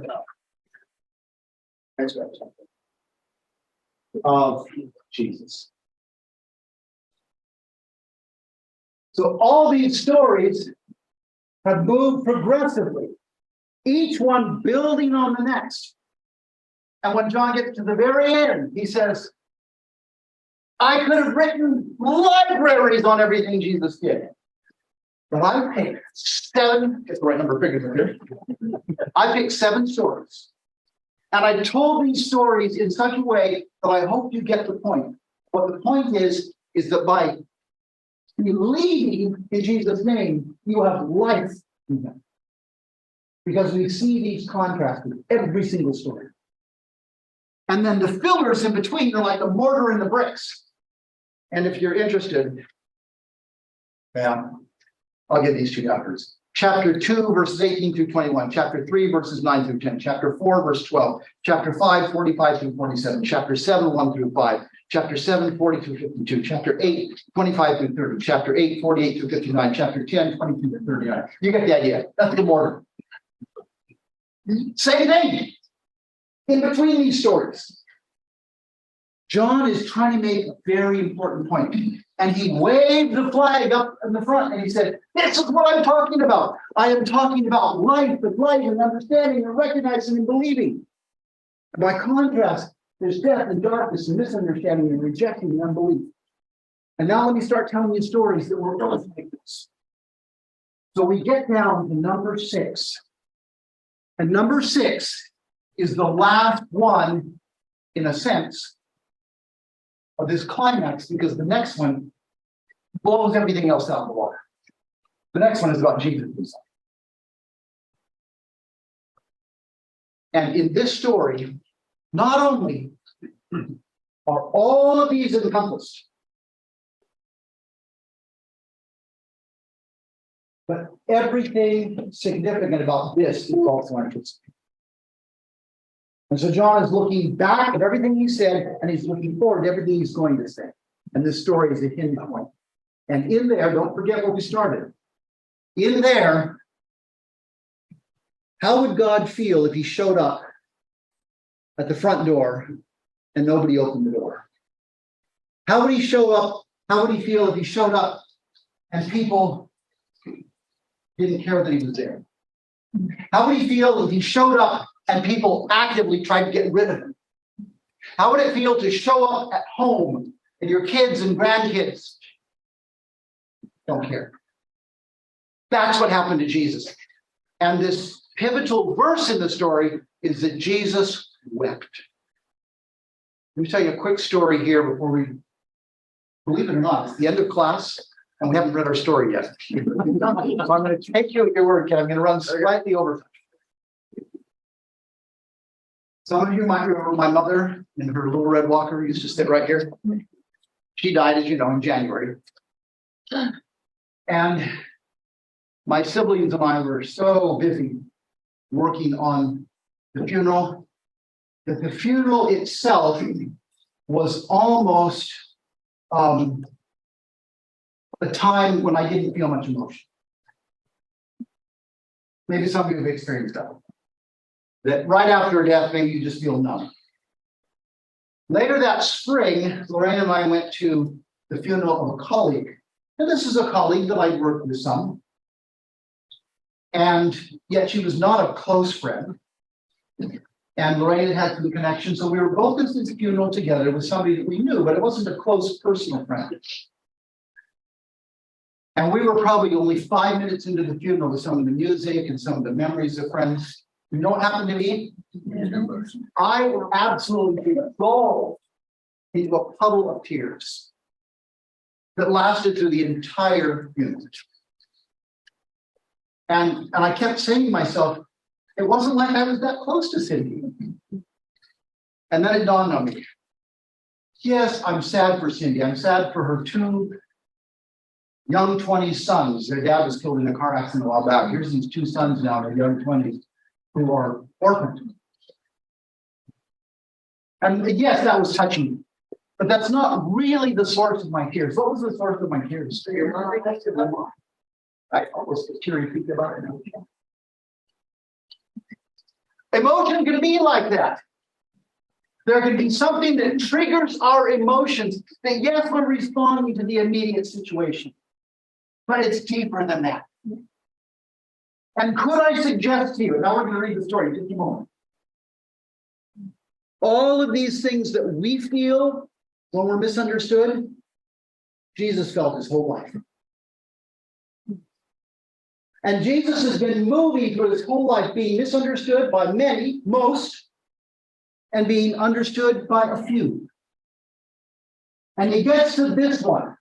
of Jesus. So all these stories have moved progressively, each one building on the next. And when John gets to the very end, he says, I could have written libraries on everything Jesus did. But I picked 7, get the right number of figures in here. I picked 7 stories. And I told these stories in such a way that I hope you get the point. What the point is that by believing in Jesus' name, you have life in him. Because we see these contrasts in every single story. And then the fillers in between are like the mortar and the bricks. And if you're interested, I'll give these 2 chapters. Chapter 2, verses 18 through 21. Chapter 3, verses 9 through 10. Chapter 4, verse 12. Chapter 5, 45 through 47. Chapter 7, 1 through 5. Chapter 7, 40 through 52. Chapter 8, 25 through 30. Chapter 8, 48 through 59. Chapter 10, 22 through 39. You get the idea. That's the mortar. Same thing in between these stories. John is trying to make a very important point. And he waved the flag up in the front and he said, this is what I'm talking about. I am talking about life and light and understanding and recognizing and believing. And by contrast, there's death and darkness and misunderstanding and rejecting and unbelief. And now let me start telling you stories that will illustrate this. So we get down to number 6. And number 6 is the last one, in a sense, of this climax, because the next one blows everything else out of the water. The next one is about Jesus himself. And in this story, not only are all of these encompassed, but everything significant about this is also anticipated. And so John is looking back at everything he said, and he's looking forward to everything he's going to say. And this story is a hinge point. And in there, don't forget where we started. In there, how would God feel if he showed up at the front door and nobody opened the door? How would he show up? How would he feel if he showed up and people didn't care that he was there? How would he feel if he showed up and people actively tried to get rid of him? How would it feel to show up at home and your kids and grandkids don't care? That's what happened to Jesus. And this pivotal verse in the story is that Jesus wept. Let me tell you a quick story here before we, believe it or not, it's the end of class and we haven't read our story yet. So I'm going to take you at your word, Ken. I'm going to run slightly over. Some of you might remember my mother in her little red walker used to sit right here. She died, as you know, in January. And my siblings and I were so busy working on the funeral that the funeral itself was almost a time when I didn't feel much emotion. Maybe some of you have experienced that. That right after death, maybe you just feel numb. Later that spring, Lorraine and I went to the funeral of a colleague. And this is a colleague that I worked with some. And yet she was not a close friend. And Lorraine had some connection. So we were both at this funeral together with somebody that we knew, but it wasn't a close personal friend. And we were probably only 5 minutes into the funeral with some of the music and some of the memories of friends. You know what happened to me? I absolutely dissolved into a puddle of tears that lasted through the entire funeral. And I kept saying to myself, it wasn't like I was that close to Cindy. And then it dawned on me. Yes, I'm sad for Cindy. I'm sad for her two young 20s sons. Their dad was killed in a car accident a while back. Here's these two sons now, they're young 20s, who are orphaned. And yes, that was touching. But that's not really the source of my tears. What was the source of my tears? I almost get teary thinking about it now. Emotion can be like that. There can be something that triggers our emotions that, yes, we're responding to the immediate situation, but it's deeper than that. And could I suggest to you, and now we're going to read the story in just a moment, all of these things that we feel when we're misunderstood, Jesus felt his whole life. And Jesus has been moving through his whole life, being misunderstood by many, most, and being understood by a few. And he gets to this one,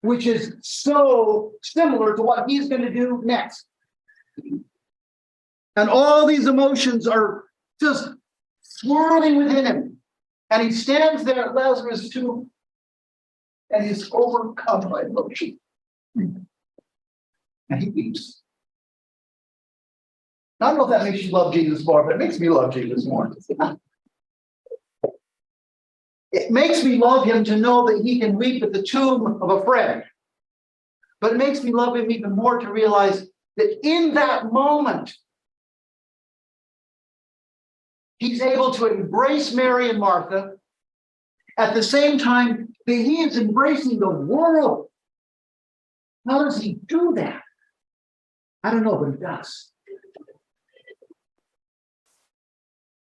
which is so similar to what he's going to do next. And all these emotions are just swirling within him. And he stands there at Lazarus' tomb, and he's overcome by emotion. And he weeps. I don't know if that makes you love Jesus more, but it makes me love Jesus more. It makes me love him to know that he can weep at the tomb of a friend. But it makes me love him even more to realize that in that moment, he's able to embrace Mary and Martha at the same time that he is embracing the world. How does he do that? I don't know, but he does.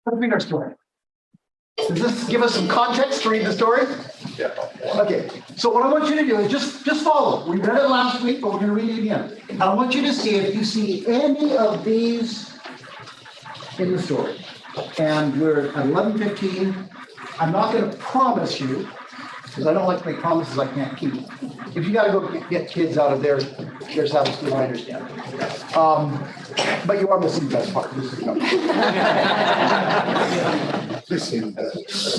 Let's read our story. Does this give us some context to read the story? Yeah. Okay, so what I want you to do is just follow. We read it last week, but we're going to read it again. I want you to see if you see any of these in the story. And we're at 11:15. I'm not going to promise you, because I don't like to make promises I can't keep. If you got to go get kids out of their Sabbath school, I understand. But you are missing the best part.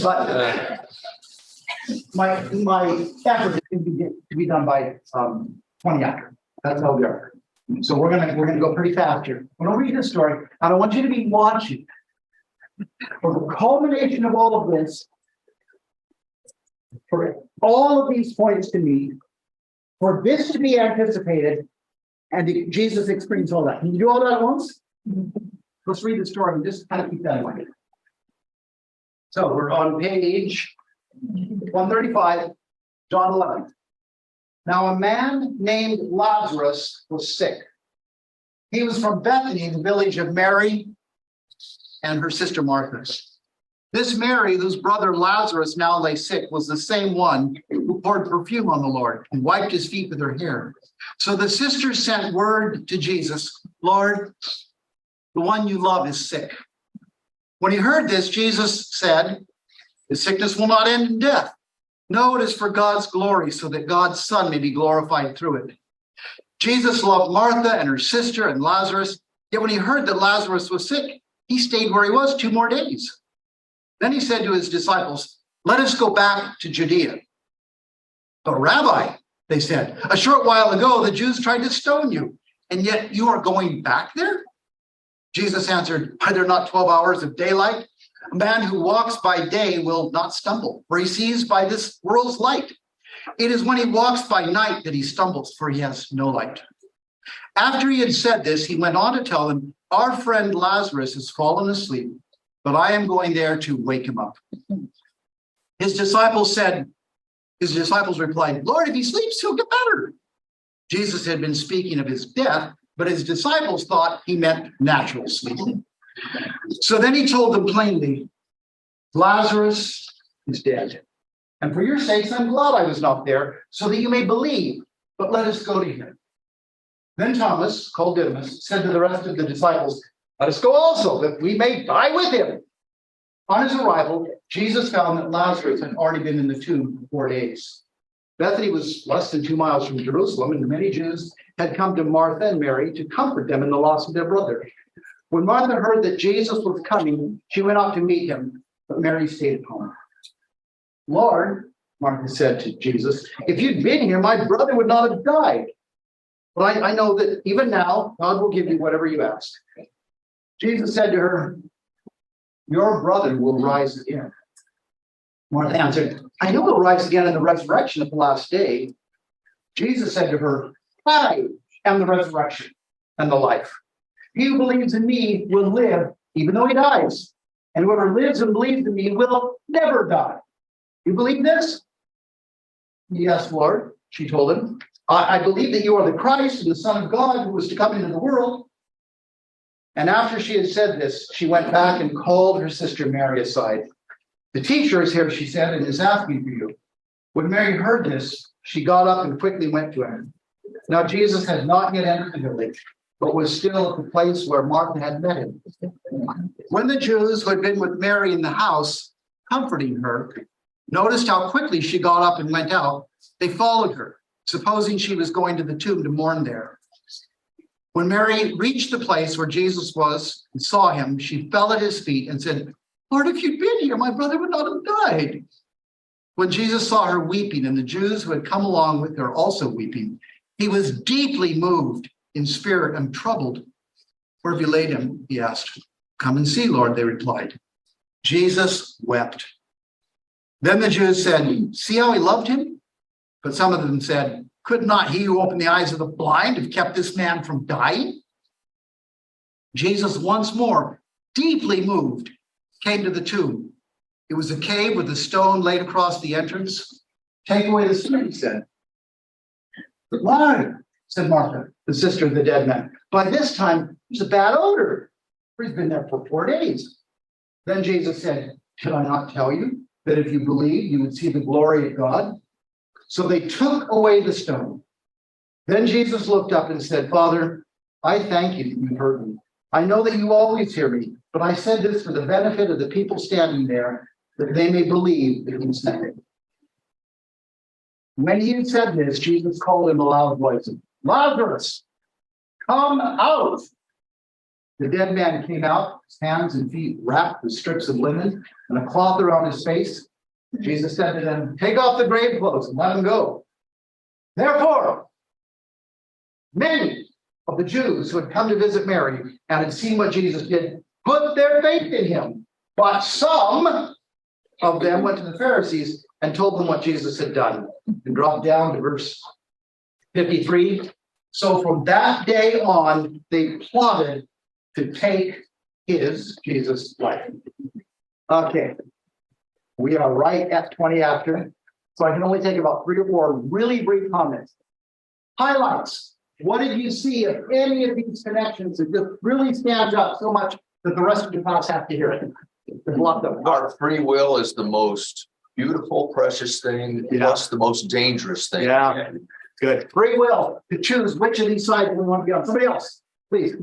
But my effort is to be done by 20 after. That's how we are. So we're gonna go pretty fast here. I'm gonna read this story, and I want you to be watching for the culmination of all of this, for all of these points to me, for this to be anticipated, and Jesus experienced all that. Can you do all that at once? Let's read the story and just kind of keep that in mind. So we're on page 135, John 11. Now a man named Lazarus was sick. He was from Bethany, the village of Mary and her sister Martha. This Mary, whose brother Lazarus now lay sick, was the same one who poured perfume on the Lord and wiped his feet with her hair. So the sisters sent word to Jesus, Lord, the one you love is sick. When he heard this, Jesus said, his sickness will not end in death. No, it is for God's glory, so that God's Son may be glorified through it. Jesus loved Martha and her sister and Lazarus. Yet when he heard that Lazarus was sick, he stayed where he was 2 more days. Then he said to his disciples, let us go back to Judea. But Rabbi, they said, a short while ago, the Jews tried to stone you, and yet you are going back there? Jesus answered, are there not 12 hours of daylight? A man who walks by day will not stumble, for he sees by this world's light. It is when he walks by night that he stumbles, for he has no light. After he had said this, he went on to tell them, our friend Lazarus has fallen asleep, but I am going there to wake him up. His disciples replied, Lord, if he sleeps, he'll get better. Jesus had been speaking of his death, but his disciples thought he meant natural sleep. So then he told them plainly, Lazarus is dead. And for your sakes, I'm glad I was not there, so that you may believe, but let us go to him. Then Thomas, called Didymus, said to the rest of the disciples, Let us go also, that we may die with him. On his arrival, Jesus found that Lazarus had already been in the tomb for 4 days. Bethany was less than 2 miles from Jerusalem, and many Jews had come to Martha and Mary to comfort them in the loss of their brother. When Martha heard that Jesus was coming, she went out to meet him, but Mary stayed at home. Lord, Martha said to Jesus, if you'd been here, my brother would not have died. But I know that even now, God will give you whatever you ask. Jesus said to her, your brother will rise again. Martha answered, I know he'll rise again in the resurrection at the last day. Jesus said to her, I am the resurrection and the life. He who believes in me will live even though he dies. And whoever lives and believes in me will never die. You believe this? Yes, Lord, she told him. I believe that you are the Christ, the Son of God, who was to come into the world. And after she had said this, she went back and called her sister Mary aside. The teacher is here, she said, and is asking for you. When Mary heard this, she got up and quickly went to him. Now Jesus had not yet entered the village, but was still at the place where Martha had met him. When the Jews who had been with Mary in the house, comforting her, noticed how quickly she got up and went out, they followed her, supposing she was going to the tomb to mourn there. When Mary reached the place where Jesus was and saw him, she fell at his feet and said, Lord, if you'd been here, my brother would not have died. When Jesus saw her weeping and the Jews who had come along with her also weeping, he was deeply moved in spirit and troubled. Where have you laid him? He asked. Come and see, Lord, they replied. Jesus wept. Then the Jews said, see how he loved him? But some of them said, could not he who opened the eyes of the blind have kept this man from dying? Jesus, once more, deeply moved, came to the tomb. It was a cave with a stone laid across the entrance. Take away the stone, he said. But why? Said Martha, the sister of the dead man. By this time, there's a bad odor, for he's been there for 4 days. Then Jesus said, did I not tell you that if you believe, you would see the glory of God? So they took away the stone. Then Jesus looked up and said, Father, I thank you that you heard me. I know that you always hear me, but I said this for the benefit of the people standing there, that they may believe that you sent me. When he had said this, Jesus called in a loud voice, Lazarus, come out. The dead man came out, his hands and feet wrapped with strips of linen and a cloth around his face. Jesus said to them, take off the grave clothes and let him go. Therefore, many of the Jews who had come to visit Mary and had seen what Jesus did put their faith in him. But some of them went to the Pharisees and told them what Jesus had done. And drop down to verse 53. So from that day on, they plotted to take Jesus' life. Okay. We are right at 20 after, so I can only take about 3 or 4 really brief comments. Highlights. What did you see of any of these connections that just really stands out so much that the rest of the class have to hear it? There's a lot of them. Our free will is the most beautiful, precious thing, plus the most dangerous thing. Yeah, good. Free will to choose which of these sides we want to be on. Somebody else, please.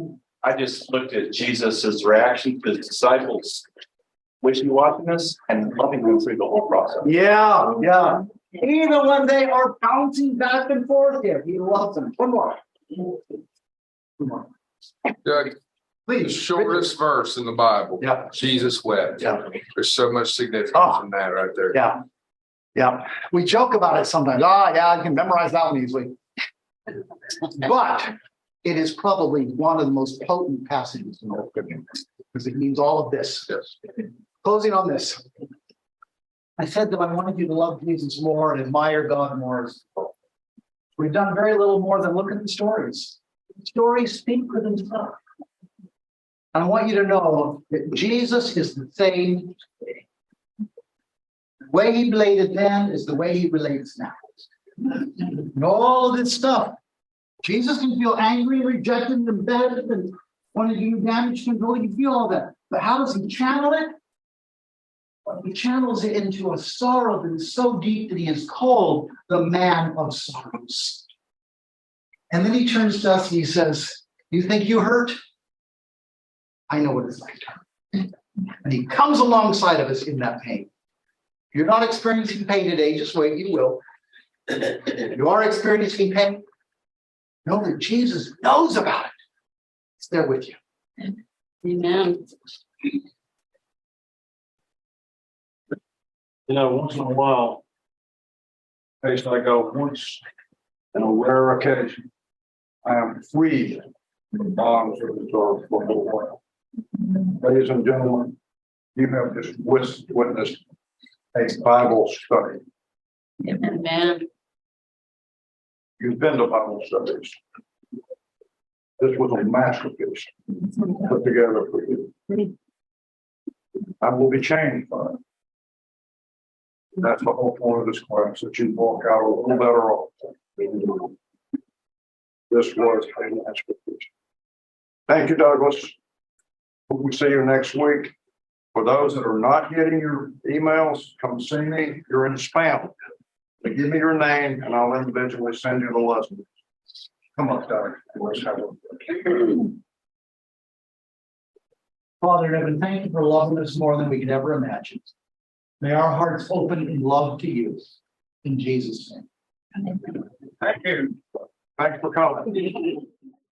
I just looked at Jesus's reaction to his disciples, wishy-washiness, and loving them through the whole process. Yeah. Even when they are bouncing back and forth here, he loves them. One more. Doug, Please. the shortest verse in the Bible. Yeah. Jesus wept. Yeah. There's so much significance in that right there. Yeah. We joke about it sometimes. I can memorize that one easily. But it is probably one of the most potent passages in the Old Testament because it means all of this. Yes. Closing on this. I said that I wanted you to love Jesus more and admire God more. We've done very little more than look at the stories. The stories speak for themselves. And I want you to know that Jesus is the same today. The way he related then is the way he relates now. And all of this stuff. Jesus can feel angry, rejected, and embedded, and wanted to do damage to him. He can feel all that. But how does he channel it? Well, he channels it into a sorrow that is so deep that he is called the man of sorrows. And then he turns to us and he says, you think you hurt? I know what it's like. And he comes alongside of us in that pain. If you're not experiencing pain today, just wait, you will. If you are experiencing pain, know that Jesus knows about it. He's there with you. Amen. You know, once in a while, case I go once in a rare occasion, I am freed from the bonds of the dark for a little while. Ladies and gentlemen, you have just witnessed a Bible study. Amen. You've been to Bible studies. This was a masterpiece put together for you. I will be changed by it. That's the whole point of this class, that you walk out a little better off. This was a masterpiece. Thank you, Douglas. We'll see you next week. For those that are not getting your emails, come see me. You're in spam. So give me your name and I'll individually send you the lesson. Come on, Doug. Let's have a. Father in heaven, thank you for loving us more than we could ever imagine. May our hearts open in love to you. In Jesus' name. Thank you. Thanks for coming.